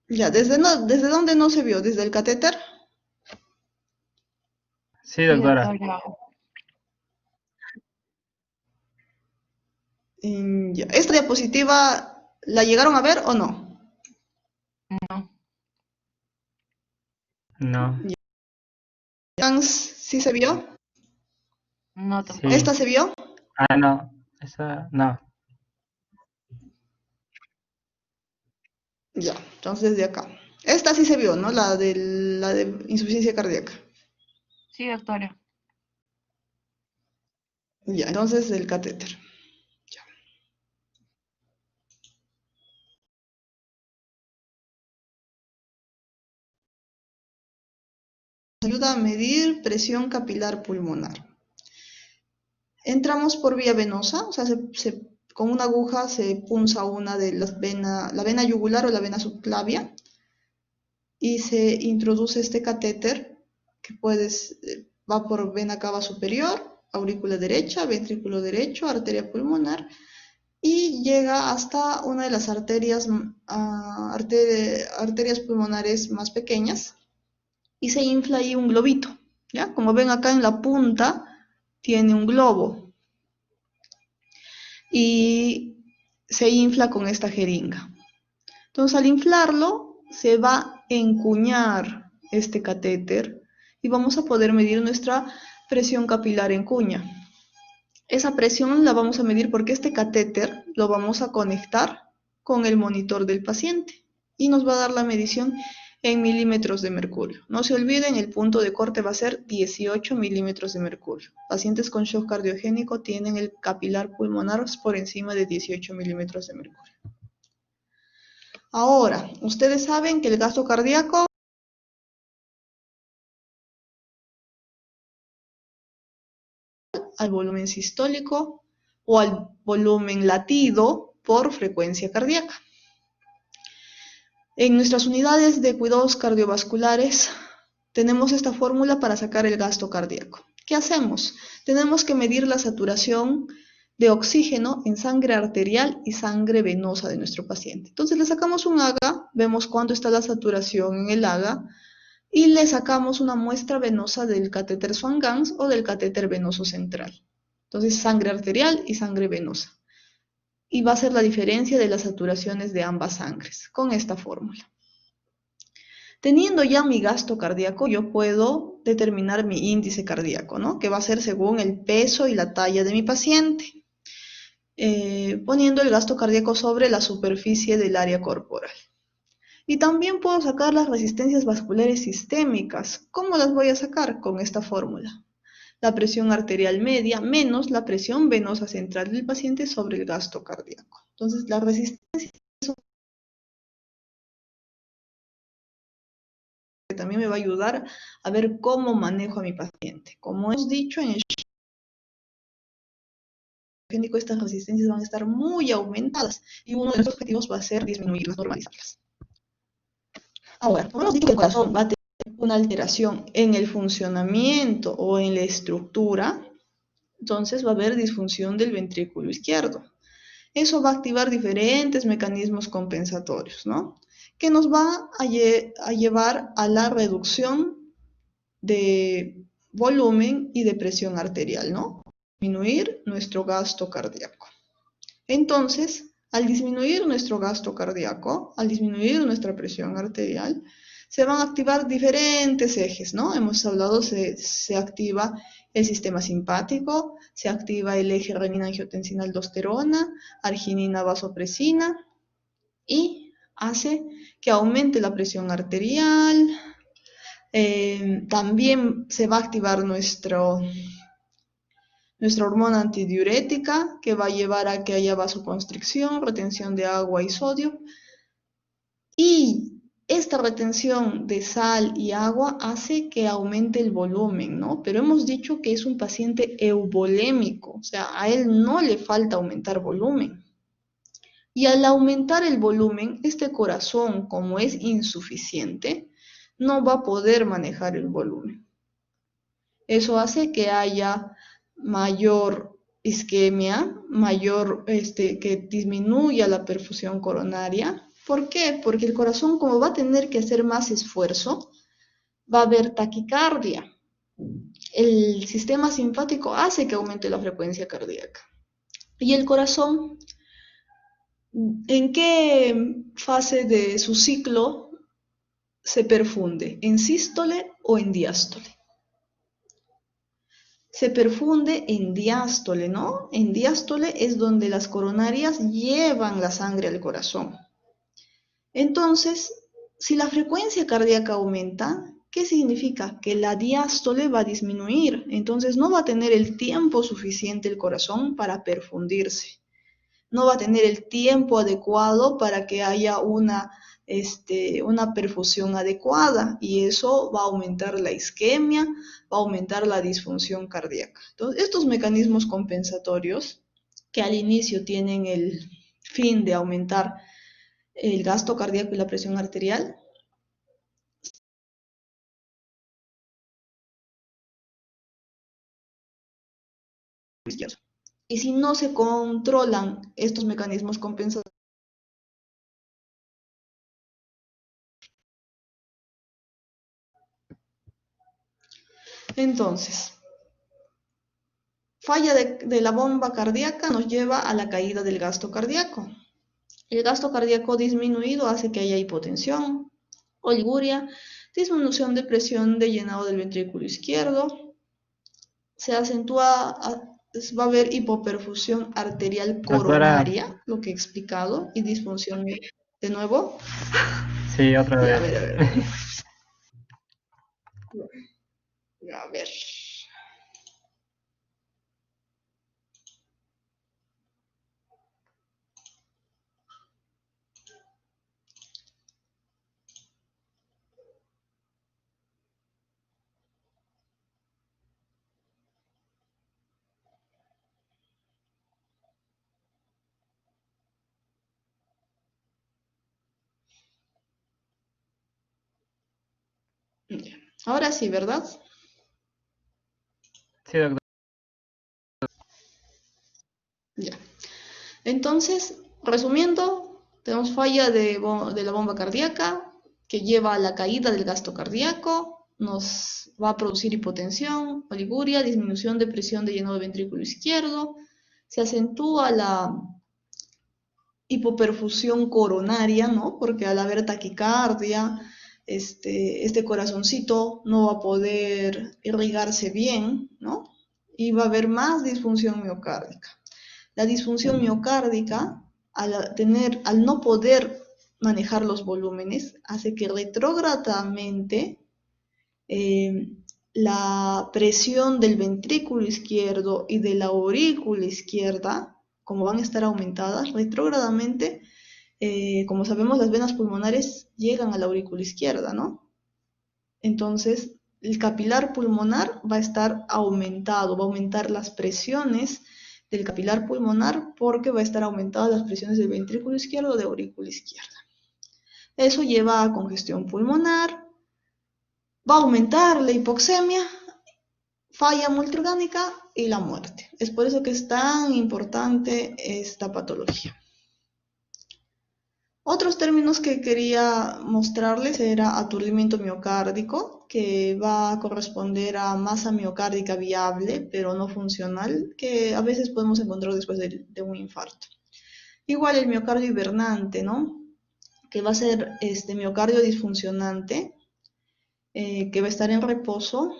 Ya, ¿desde dónde no se vio? ¿Desde el catéter? Sí, Sí, doctora. doctora. Ya. ¿Esta diapositiva la llegaron a ver o no? No, No. ¿Sí se vio? no Sí. ¿Esta tampoco. se vio? Ah, no. Esa, no. Ya, entonces desde acá. Esta sí se vio, ¿no? La de insuficiencia cardíaca. Sí, doctora. Ya, entonces el catéter. Ya. Ayuda a medir presión capilar pulmonar. Entramos por vía venosa, o sea, con una aguja se punza una de las venas, la vena yugular o la vena subclavia, y se introduce este catéter que va por vena cava superior, aurícula derecha, ventrículo derecho, arteria pulmonar, y llega hasta una de las arterias pulmonares más pequeñas, y se infla ahí un globito, ¿ya? Como ven acá en la punta, tiene un globo, y se infla con esta jeringa. Entonces, al inflarlo, se va a encuñar este catéter y vamos a poder medir nuestra presión capilar en cuña. Esa presión la vamos a medir porque este catéter lo vamos a conectar con el monitor del paciente y nos va a dar la medición en milímetros de mercurio. No se olviden, el punto de corte va a ser 18 milímetros de mercurio. Pacientes con shock cardiogénico tienen el capilar pulmonar por encima de 18 milímetros de mercurio. Ahora, ustedes saben que el gasto cardíaco al volumen sistólico o al volumen latido por frecuencia cardíaca. En nuestras unidades de cuidados cardiovasculares tenemos esta fórmula para sacar el gasto cardíaco. ¿Qué hacemos? Tenemos que medir la saturación de oxígeno en sangre arterial y sangre venosa de nuestro paciente. Entonces le sacamos un AGA, vemos cuánto está la saturación en el AGA y le sacamos una muestra venosa del catéter Swan-Ganz o del catéter venoso central. Entonces sangre arterial y sangre venosa. Y va a ser la diferencia de las saturaciones de ambas sangres con esta fórmula. Teniendo ya mi gasto cardíaco, yo puedo determinar mi índice cardíaco, ¿no? Que va a ser según el peso y la talla de mi paciente, poniendo el gasto cardíaco sobre la superficie del área corporal. Y también puedo sacar las resistencias vasculares sistémicas. ¿Cómo las voy a sacar? Con esta fórmula. La presión arterial media menos la presión venosa central del paciente sobre el gasto cardíaco. Entonces, la resistencia también me va a ayudar a ver cómo manejo a mi paciente. Como hemos dicho, en el clínico estas resistencias van a estar muy aumentadas y uno de los objetivos va a ser disminuirlas, normalizarlas. Ahora, como hemos dicho que el corazón va a tener una alteración en el funcionamiento o en la estructura, entonces va a haber disfunción del ventrículo izquierdo. Eso va a activar diferentes mecanismos compensatorios, ¿no? Que nos va a llevar a la reducción de volumen y de presión arterial, ¿no? Disminuir nuestro gasto cardíaco. Entonces, al disminuir nuestro gasto cardíaco, al disminuir nuestra presión arterial, se van a activar diferentes ejes, ¿no? Hemos hablado, se activa el sistema simpático, se activa el eje renina-angiotensina-aldosterona, arginina-vasopresina, y hace que aumente la presión arterial. También se va a activar nuestra hormona antidiurética, que va a llevar a que haya vasoconstricción, retención de agua y sodio. Y esta retención de sal y agua hace que aumente el volumen, ¿no? Pero hemos dicho que es un paciente euvolémico, o sea, a él no le falta aumentar volumen. Y al aumentar el volumen, este corazón, como es insuficiente, no va a poder manejar el volumen. Eso hace que haya mayor isquemia, que disminuya la perfusión coronaria. ¿Por qué? Porque el corazón, como va a tener que hacer más esfuerzo, va a haber taquicardia. El sistema simpático hace que aumente la frecuencia cardíaca. Y el corazón, ¿en qué fase de su ciclo se perfunde? ¿En sístole o en diástole? Se perfunde en diástole, ¿no? En diástole es donde las coronarias llevan la sangre al corazón. Entonces, si la frecuencia cardíaca aumenta, ¿qué significa? Que la diástole va a disminuir, entonces no va a tener el tiempo suficiente el corazón para perfundirse. No va a tener el tiempo adecuado para que haya una perfusión adecuada y eso va a aumentar la isquemia, va a aumentar la disfunción cardíaca. Entonces, estos mecanismos compensatorios que al inicio tienen el fin de aumentar el gasto cardíaco y la presión arterial, y si no se controlan estos mecanismos compensatorios, entonces, falla de la bomba cardíaca nos lleva a la caída del gasto cardíaco. El gasto cardíaco disminuido hace que haya hipotensión, oliguria, disminución de presión de llenado del ventrículo izquierdo, se acentúa, va a haber hipoperfusión arterial Doctora, coronaria, lo que he explicado, y disfunción de nuevo. sí, otra Ya, a vez. ver, a ver, a ver. A ver. Ya. Ahora sí, ¿verdad? Sí, doctor. Ya. Entonces, resumiendo, tenemos falla de la bomba cardíaca que lleva a la caída del gasto cardíaco, nos va a producir hipotensión, oliguria, disminución de presión de llenado ventrículo izquierdo, se acentúa la hipoperfusión coronaria, ¿no? Porque al haber taquicardia, este corazoncito no va a poder irrigarse bien, ¿no? Y va a haber más disfunción miocárdica. La disfunción miocárdica, al no poder manejar los volúmenes, hace que retrógradamente eh, la presión del ventrículo izquierdo y de la aurícula izquierda, como van a estar aumentadas, retrógradamente, como sabemos, las venas pulmonares llegan a la aurícula izquierda, ¿no? Entonces, el capilar pulmonar va a estar aumentado, va a aumentar las presiones del capilar pulmonar porque va a estar aumentadas las presiones del ventrículo izquierdo de aurícula izquierda. Eso lleva a congestión pulmonar, va a aumentar la hipoxemia, falla multiorgánica y la muerte. Es por eso que es tan importante esta patología. Otros términos que quería mostrarles era aturdimiento miocárdico, que va a corresponder a masa miocárdica viable, pero no funcional, que a veces podemos encontrar después de un infarto. Igual el miocardio hibernante, ¿no? Que va a ser miocardio disfuncionante, que va a estar en reposo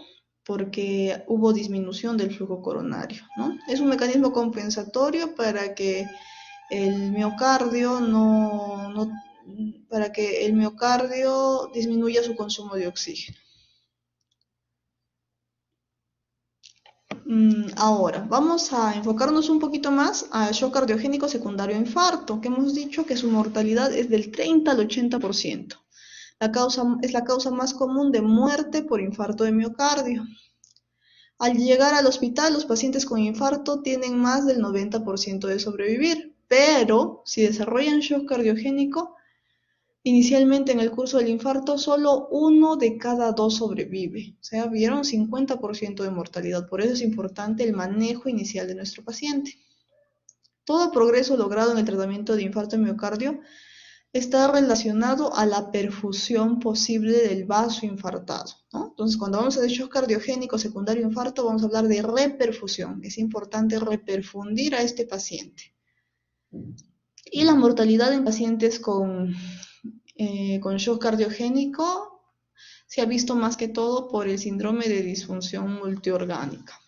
porque hubo disminución del flujo coronario, ¿no? Es un mecanismo compensatorio para que el miocardio para que el miocardio disminuya su consumo de oxígeno. Ahora, vamos a enfocarnos un poquito más al shock cardiogénico secundario a infarto, que hemos dicho que su mortalidad es del 30 al 80%. Es la causa más común de muerte por infarto de miocardio. Al llegar al hospital, los pacientes con infarto tienen más del 90% de sobrevivir, pero si desarrollan shock cardiogénico, inicialmente en el curso del infarto, solo 1 de cada 2 sobrevive. O sea, vieron 50% de mortalidad. Por eso es importante el manejo inicial de nuestro paciente. Todo progreso logrado en el tratamiento de infarto de miocardio está relacionado a la perfusión posible del vaso infartado, ¿no? Entonces, cuando vamos a hacer shock cardiogénico secundario a infarto, vamos a hablar de reperfusión. Es importante reperfundir a este paciente. Y la mortalidad en pacientes con shock cardiogénico se ha visto más que todo por el síndrome de disfunción multiorgánica.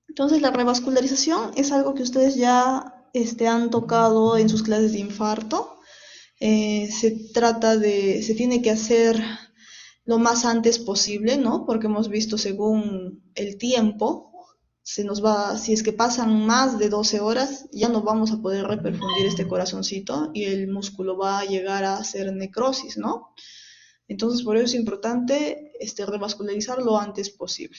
Entonces, la revascularización es algo que ustedes ya han tocado en sus clases de infarto. Se tiene que hacer lo más antes posible, ¿no? Porque hemos visto según el tiempo, si es que pasan más de 12 horas, ya no vamos a poder reperfundir este corazoncito y el músculo va a llegar a hacer necrosis, ¿no? Entonces, por eso es importante revascularizar lo antes posible.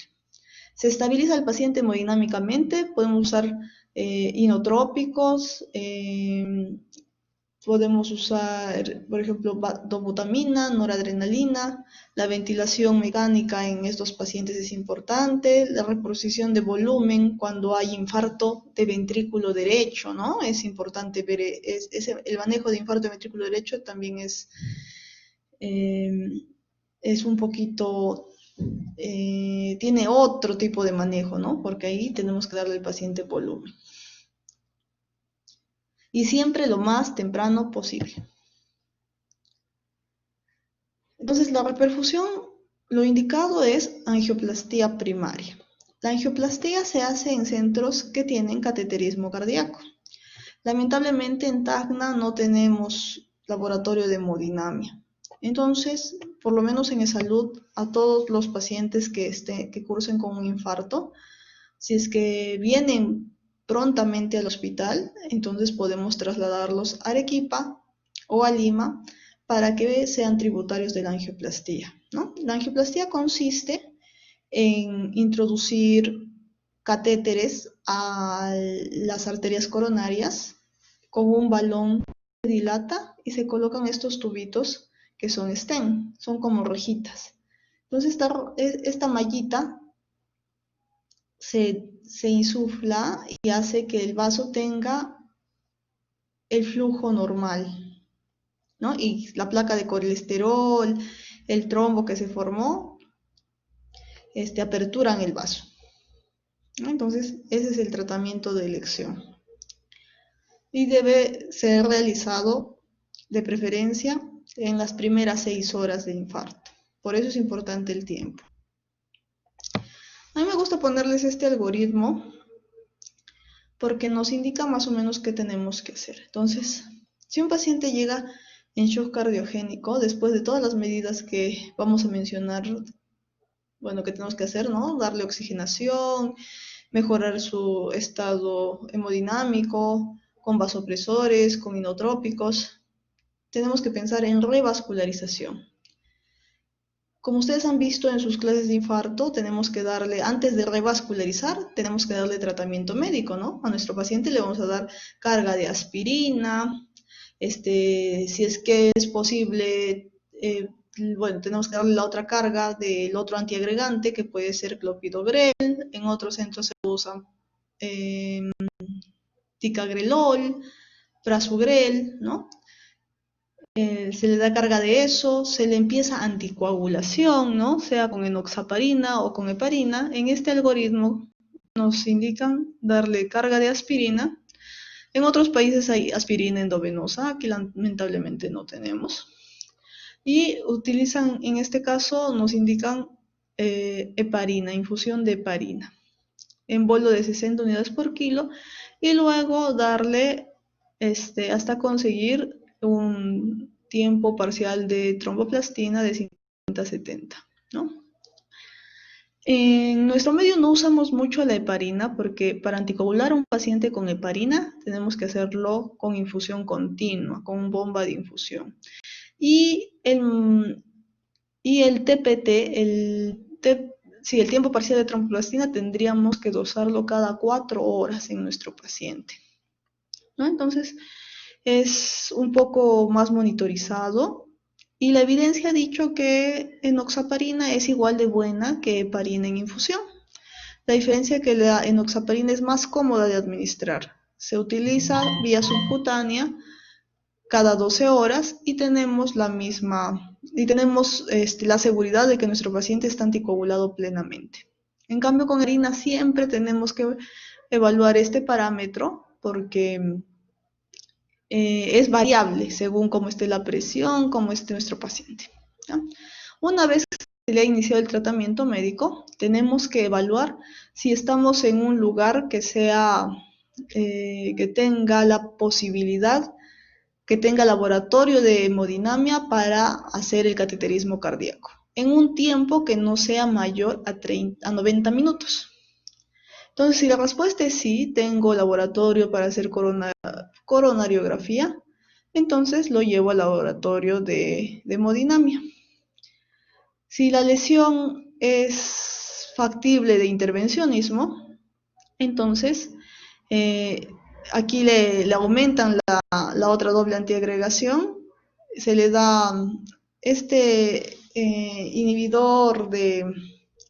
Se estabiliza el paciente hemodinámicamente, podemos usar inotrópicos, podemos usar, por ejemplo, dobutamina, noradrenalina. La ventilación mecánica en estos pacientes es importante. La reposición de volumen cuando hay infarto de ventrículo derecho, ¿no? Es importante ver, el manejo de infarto de ventrículo derecho también es un poquito, tiene otro tipo de manejo, ¿no? Porque ahí tenemos que darle al paciente volumen. Y siempre lo más temprano posible. Entonces, la reperfusión, lo indicado es angioplastía primaria. La angioplastía se hace en centros que tienen cateterismo cardíaco. Lamentablemente en Tacna no tenemos laboratorio de hemodinamia. Entonces, por lo menos en salud, a todos los pacientes que cursen con un infarto, si es que vienen prontamente al hospital, entonces podemos trasladarlos a Arequipa o a Lima para que sean tributarios de la angioplastía, ¿no? La angioplastía consiste en introducir catéteres a las arterias coronarias con un balón que dilata y se colocan estos tubitos que son stent, son como rojitas. Entonces esta mallita se insufla y hace que el vaso tenga el flujo normal, ¿no? Y la placa de colesterol, el trombo que se formó, aperturan el vaso, ¿no? Entonces, ese es el tratamiento de elección. Y debe ser realizado, de preferencia, en las primeras 6 horas de infarto. Por eso es importante el tiempo. A mí me gusta ponerles este algoritmo porque nos indica más o menos qué tenemos que hacer. Entonces, si un paciente llega en shock cardiogénico, después de todas las medidas que vamos a mencionar, bueno, que tenemos que hacer, ¿no? Darle oxigenación, mejorar su estado hemodinámico, con vasopresores, con inotrópicos. Tenemos que pensar en revascularización. Como ustedes han visto en sus clases de infarto, tenemos que darle, antes de revascularizar, tenemos que darle tratamiento médico, ¿no? A nuestro paciente le vamos a dar carga de aspirina, si es que es posible, bueno, tenemos que darle la otra carga del otro antiagregante, que puede ser clopidogrel. En otros centros se usa ticagrelol, prasugrel, ¿no? Se le da carga de eso, se le empieza anticoagulación, ¿no? Sea con enoxaparina o con heparina. En este algoritmo nos indican darle carga de aspirina. En otros países hay aspirina endovenosa, aquí lamentablemente no tenemos. Y utilizan, en este caso, nos indican heparina, infusión de heparina, en bolo de 60 unidades por kilo, y luego darle hasta conseguir un tiempo parcial de tromboplastina de 50 a 70, ¿no? En nuestro medio no usamos mucho la heparina porque para anticoagular a un paciente con heparina tenemos que hacerlo con infusión continua, con bomba de infusión. Y el TPT, el tiempo parcial de tromboplastina, tendríamos que dosarlo cada 4 horas en nuestro paciente, ¿no? Entonces, es un poco más monitorizado y la evidencia ha dicho que enoxaparina es igual de buena que heparina en infusión. La diferencia es que la enoxaparina es más cómoda de administrar. Se utiliza vía subcutánea cada 12 horas y tenemos la seguridad de que nuestro paciente está anticoagulado plenamente. En cambio, con heparina siempre tenemos que evaluar este parámetro porque es variable según cómo esté la presión, cómo esté nuestro paciente, ¿ya? Una vez que se le ha iniciado el tratamiento médico, tenemos que evaluar si estamos en un lugar que tenga la posibilidad, que tenga laboratorio de hemodinamia para hacer el cateterismo cardíaco, en un tiempo que no sea mayor a 90 minutos. Entonces, si la respuesta es sí, tengo laboratorio para hacer coronariografía, entonces lo llevo al laboratorio de hemodinamia. Si la lesión es factible de intervencionismo, entonces aquí le aumentan la otra doble antiagregación, se le da inhibidor de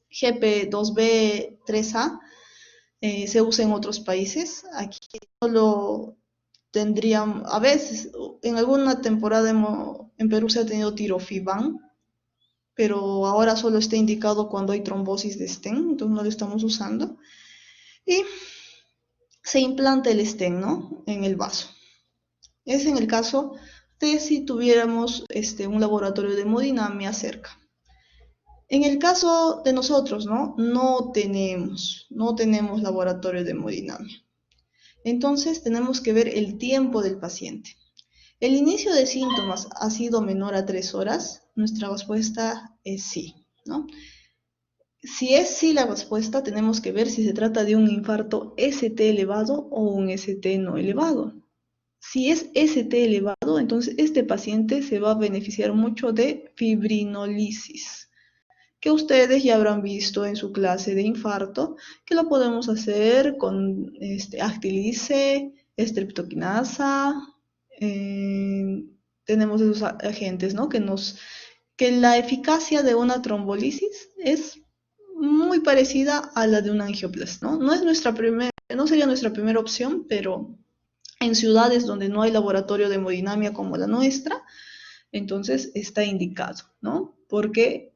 GP2B3A, se usa en otros países. Aquí solo tendrían, a veces, en alguna temporada en Perú se ha tenido tirofiban, pero ahora solo está indicado cuando hay trombosis de stent, entonces no lo estamos usando. Y se implanta el stent, ¿no?, en el vaso. Es en el caso de si tuviéramos un laboratorio de hemodinamia cerca. En el caso de nosotros, no tenemos laboratorio de hemodinamia. Entonces tenemos que ver el tiempo del paciente. ¿El inicio de síntomas ha sido menor a 3 horas? Nuestra respuesta es sí, ¿no? Si es sí la respuesta, tenemos que ver si se trata de un infarto ST elevado o un ST no elevado. Si es ST elevado, entonces este paciente se va a beneficiar mucho de fibrinolisis, que ustedes ya habrán visto en su clase de infarto, que lo podemos hacer con Actilice, streptokinasa, tenemos esos agentes, ¿no? Que la eficacia de una trombolisis es muy parecida a la de una angioplastia, ¿no? No sería nuestra primera opción, pero en ciudades donde no hay laboratorio de hemodinamia como la nuestra, entonces está indicado, ¿no? Porque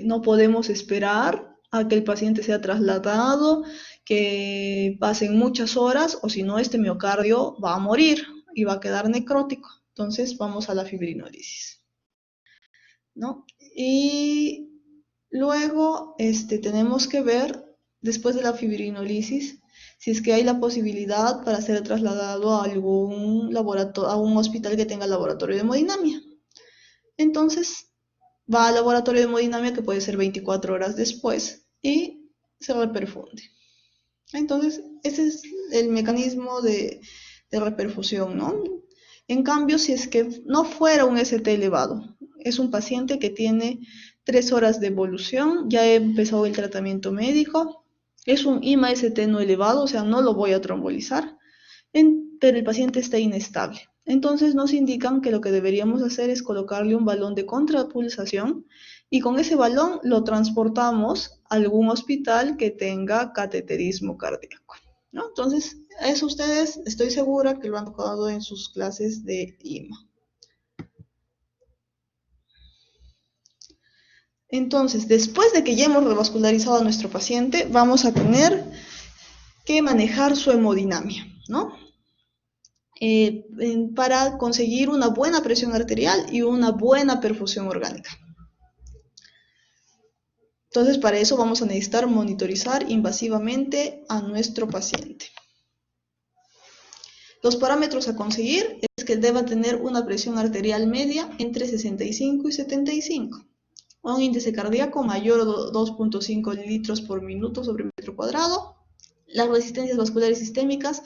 no podemos esperar a que el paciente sea trasladado, que pasen muchas horas, o si no, este miocardio va a morir y va a quedar necrótico. Entonces vamos a la fibrinolisis, ¿no? Y luego tenemos que ver, después de la fibrinolisis, si es que hay la posibilidad para ser trasladado a algún laboratorio, a un hospital que tenga laboratorio de hemodinamia. Entonces va al laboratorio de hemodinamia, que puede ser 24 horas después, y se reperfunde. Entonces, ese es el mecanismo de reperfusión, ¿no? En cambio, si es que no fuera un ST elevado, es un paciente que tiene 3 horas de evolución, ya he empezado el tratamiento médico, es un IMA-ST no elevado, o sea, no lo voy a trombolizar, pero el paciente está inestable. Entonces nos indican que lo que deberíamos hacer es colocarle un balón de contrapulsación y con ese balón lo transportamos a algún hospital que tenga cateterismo cardíaco, ¿no? Entonces, eso ustedes estoy segura que lo han tocado en sus clases de IMA. Entonces, después de que ya hemos revascularizado a nuestro paciente, vamos a tener que manejar su hemodinamia, ¿no? Para conseguir una buena presión arterial y una buena perfusión orgánica. Entonces, para eso vamos a necesitar monitorizar invasivamente a nuestro paciente. Los parámetros a conseguir es que deba tener una presión arterial media entre 65 y 75, un índice cardíaco mayor a 2.5 litros por minuto sobre metro cuadrado, las resistencias vasculares sistémicas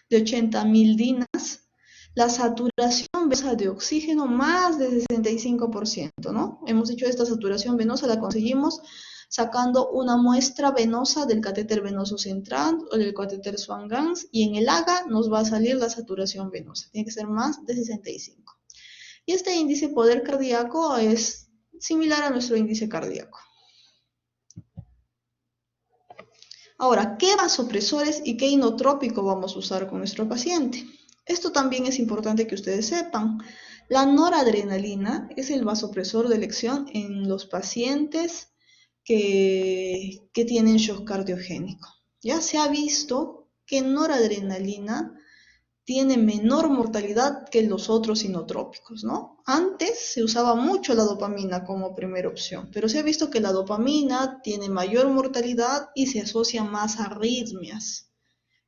de 80.000 dinas, la saturación venosa de oxígeno más de 65%, ¿no? Hemos dicho esta saturación venosa la conseguimos sacando una muestra venosa del catéter venoso central o del catéter Swan-Ganz, y en el AGA nos va a salir la saturación venosa, tiene que ser más de 65. Y este índice poder cardíaco es similar a nuestro índice cardíaco. Ahora, ¿qué vasopresores y qué inotrópico vamos a usar con nuestro paciente? Esto también es importante que ustedes sepan. La noradrenalina es el vasopresor de elección en los pacientes que tienen shock cardiogénico. Ya se ha visto que noradrenalina tiene menor mortalidad que los otros inotrópicos, ¿no? Antes se usaba mucho la dopamina como primera opción, pero se ha visto que la dopamina tiene mayor mortalidad y se asocia más a arritmias.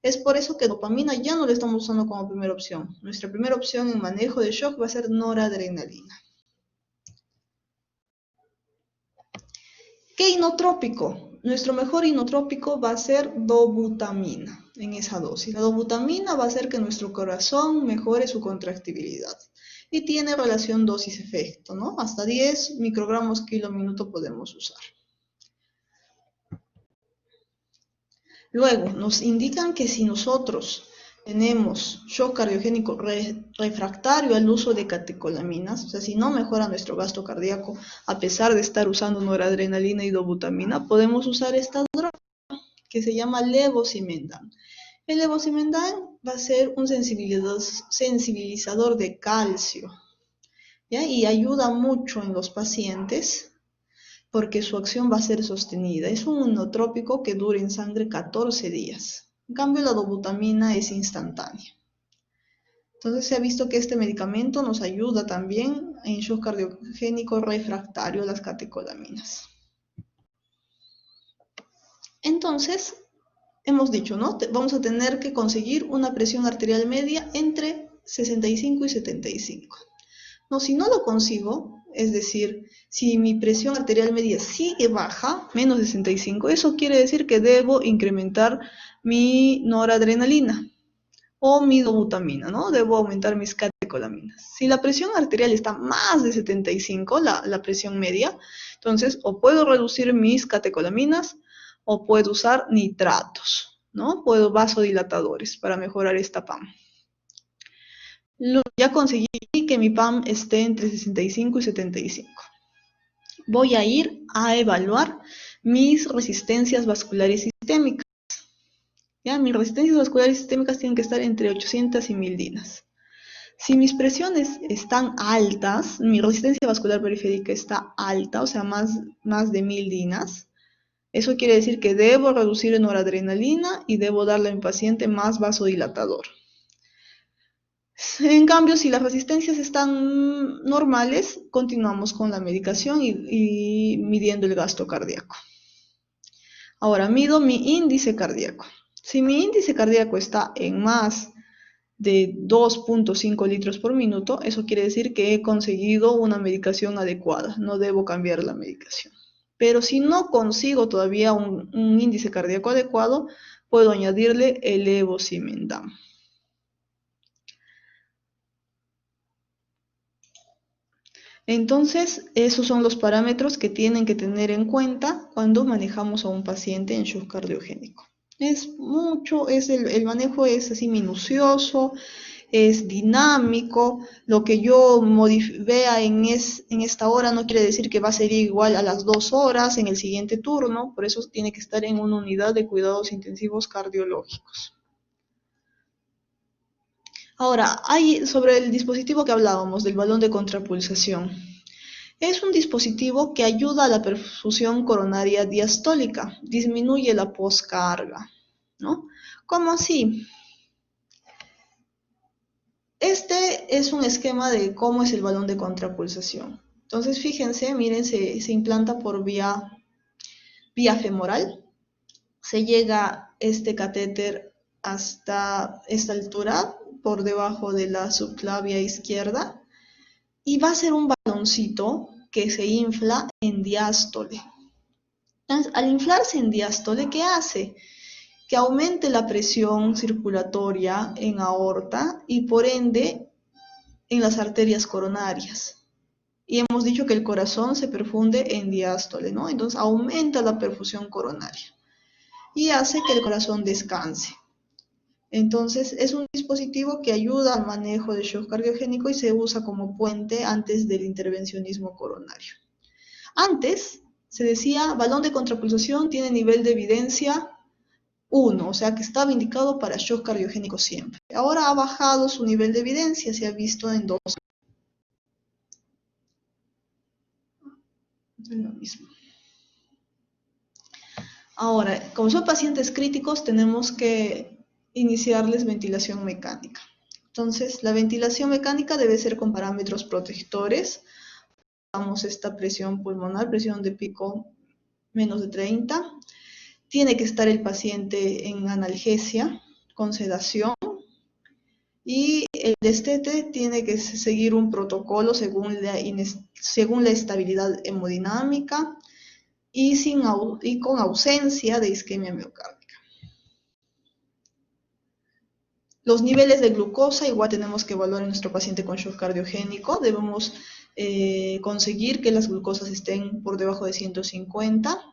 Es por eso que dopamina ya no la estamos usando como primera opción. Nuestra primera opción en manejo de shock va a ser noradrenalina. ¿Qué inotrópico? Nuestro mejor inotrópico va a ser dobutamina en esa dosis. La dobutamina va a hacer que nuestro corazón mejore su contractibilidad y tiene relación dosis-efecto, ¿no? Hasta 10 microgramos kilo minuto podemos usar. Luego, nos indican que si nosotros tenemos shock cardiogénico refractario al uso de catecolaminas, o sea, si no mejora nuestro gasto cardíaco, a pesar de estar usando noradrenalina y dobutamina, podemos usar esta droga que se llama levosimendan. El levosimendan va a ser un sensibilizador de calcio, ¿ya? Y ayuda mucho en los pacientes porque su acción va a ser sostenida. Es un inotrópico que dura en sangre 14 días. En cambio, la dobutamina es instantánea. Entonces se ha visto que este medicamento nos ayuda también en shock cardiogénico refractario a las catecolaminas. Entonces, hemos dicho, ¿no? Vamos a tener que conseguir una presión arterial media entre 65 y 75. No, si no lo consigo, es decir, si mi presión arterial media sigue baja, menos de 65, eso quiere decir que debo incrementar mi noradrenalina o mi dobutamina, ¿no? Debo aumentar mis catecolaminas. Si la presión arterial está más de 75, la presión media, entonces o puedo reducir mis catecolaminas o puedo usar nitratos, ¿no? Puedo vasodilatadores para mejorar esta PAM. Ya conseguí que mi PAM esté entre 65 y 75. Voy a ir a evaluar mis resistencias vasculares sistémicas. ¿Ya? Mis resistencias vasculares sistémicas tienen que estar entre 800 y 1000 dinas. Si mis presiones están altas, mi resistencia vascular periférica está alta, o sea, más de 1000 dinas, eso quiere decir que debo reducir noradrenalina y debo darle a mi paciente más vasodilatador. En cambio, si las resistencias están normales, continuamos con la medicación y midiendo el gasto cardíaco. Ahora, mido mi índice cardíaco. Si mi índice cardíaco está en más de 2.5 litros por minuto, eso quiere decir que he conseguido una medicación adecuada, no debo cambiar la medicación. Pero si no consigo todavía un índice cardíaco adecuado, puedo añadirle el levosimendan. Entonces, esos son los parámetros que tienen que tener en cuenta cuando manejamos a un paciente en shock cardiogénico. El manejo es así minucioso, es dinámico. Lo que yo vea en esta hora no quiere decir que va a ser igual a las 2 horas en el siguiente turno, por eso tiene que estar en una unidad de cuidados intensivos cardiológicos. Ahora, sobre el dispositivo que hablábamos, del balón de contrapulsación. Es un dispositivo que ayuda a la perfusión coronaria diastólica, disminuye la poscarga, ¿no? ¿Cómo así? Este es un esquema de cómo es el balón de contrapulsación. Entonces, fíjense, miren, se implanta por vía femoral. Se llega este catéter hasta esta altura, por debajo de la subclavia izquierda, y va a ser un baloncito que se infla en diástole. Entonces, al inflarse en diástole, ¿qué hace? Que aumente la presión circulatoria en aorta y por ende en las arterias coronarias. Y hemos dicho que el corazón se perfunde en diástole, ¿no? Entonces aumenta la perfusión coronaria y hace que el corazón descanse. Entonces es un dispositivo que ayuda al manejo del shock cardiogénico y se usa como puente antes del intervencionismo coronario. Antes se decía, balón de contrapulsación tiene nivel de evidencia 1, o sea que estaba indicado para shock cardiogénico siempre. Ahora ha bajado su nivel de evidencia, se ha visto en 2. Es lo mismo. Ahora, como son pacientes críticos, tenemos que iniciarles ventilación mecánica. Entonces, la ventilación mecánica debe ser con parámetros protectores. Damos esta presión pulmonar, presión de pico menos de 30. Tiene que estar el paciente en analgesia, con sedación. Y el destete tiene que seguir un protocolo según la estabilidad hemodinámica y con ausencia de isquemia miocárdica. Los niveles de glucosa igual tenemos que evaluar en nuestro paciente con shock cardiogénico. Debemos conseguir que las glucosas estén por debajo de 150.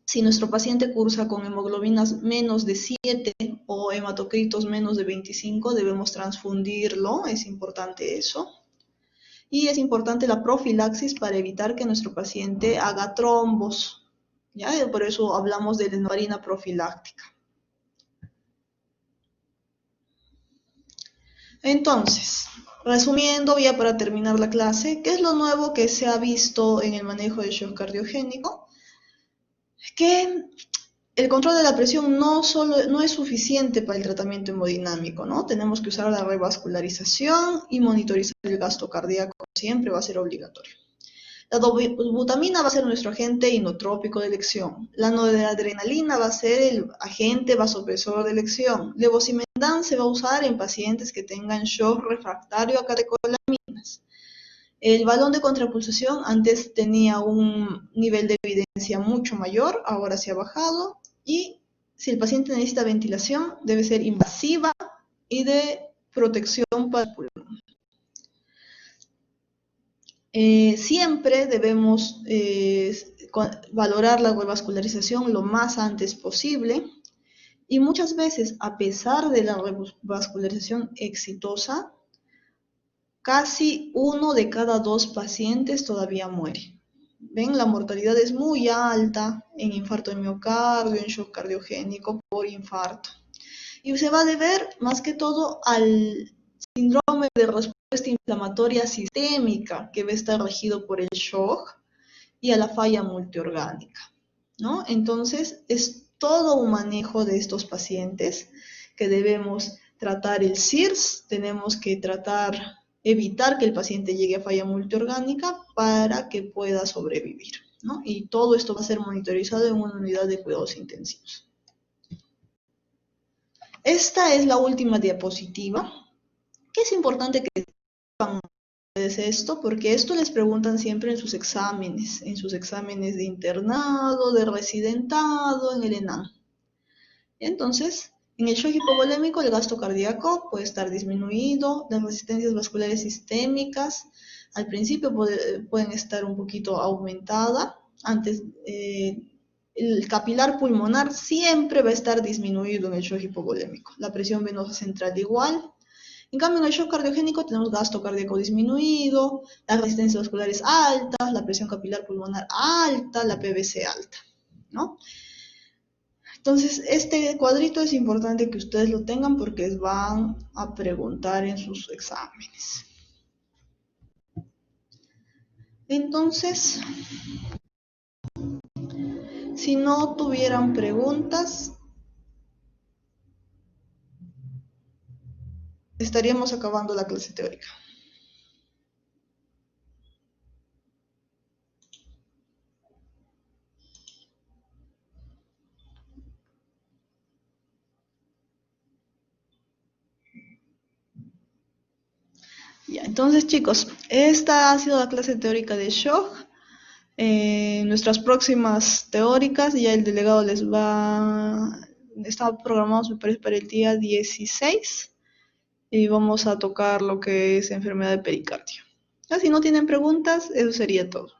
Si nuestro paciente cursa con hemoglobinas menos de 7 o hematocritos menos de 25, debemos transfundirlo, es importante eso. Y es importante la profilaxis para evitar que nuestro paciente haga trombos, ¿ya? Por eso hablamos de la heparina profiláctica. Entonces, resumiendo ya para terminar la clase, ¿qué es lo nuevo que se ha visto en el manejo del shock cardiogénico? Que el control de la presión no es suficiente para el tratamiento hemodinámico, ¿no? Tenemos que usar la revascularización y monitorizar el gasto cardíaco, siempre va a ser obligatorio. La dobutamina va a ser nuestro agente inotrópico de elección. La noradrenalina va a ser el agente vasopresor de elección. Levosimendan se va a usar en pacientes que tengan shock refractario a catecolaminas. El balón de contrapulsación antes tenía un nivel de evidencia mucho mayor, ahora se ha bajado. Y si el paciente necesita ventilación, debe ser invasiva y de protección para el pulmón. Siempre debemos valorar la revascularización lo más antes posible y muchas veces, a pesar de la revascularización exitosa, casi 1 de cada 2 pacientes todavía muere. ¿Ven? La mortalidad es muy alta en infarto de miocardio, en shock cardiogénico por infarto. Y se va a deber más que todo al síndrome de respuesta inflamatoria sistémica, que va a estar regido por el shock, y a la falla multiorgánica, ¿no? Entonces, es todo un manejo de estos pacientes que debemos tratar el CIRS, tenemos que evitar que el paciente llegue a falla multiorgánica para que pueda sobrevivir, ¿no? Y todo esto va a ser monitorizado en una unidad de cuidados intensivos. Esta es la última diapositiva, que es importante que sepan ustedes esto, porque esto les preguntan siempre en sus exámenes de internado, de residentado, en el ENAM. Entonces, en el shock hipovolémico el gasto cardíaco puede estar disminuido, las resistencias vasculares sistémicas al principio pueden estar un poquito aumentadas, antes el capilar pulmonar siempre va a estar disminuido en el shock hipovolémico, la presión venosa central igual. En cambio, en el shock cardiogénico tenemos gasto cardíaco disminuido, las resistencias vasculares altas, la presión capilar pulmonar alta, la PVC alta, ¿no? Entonces, este cuadrito es importante que ustedes lo tengan porque les van a preguntar en sus exámenes. Entonces, si no tuvieran preguntas, estaríamos acabando la clase teórica. Ya, entonces chicos, esta ha sido la clase teórica de shock. Nuestras próximas teóricas, ya el delegado está programado para el día 16 y vamos a tocar lo que es enfermedad de pericardio. Ya, si no tienen preguntas, eso sería todo.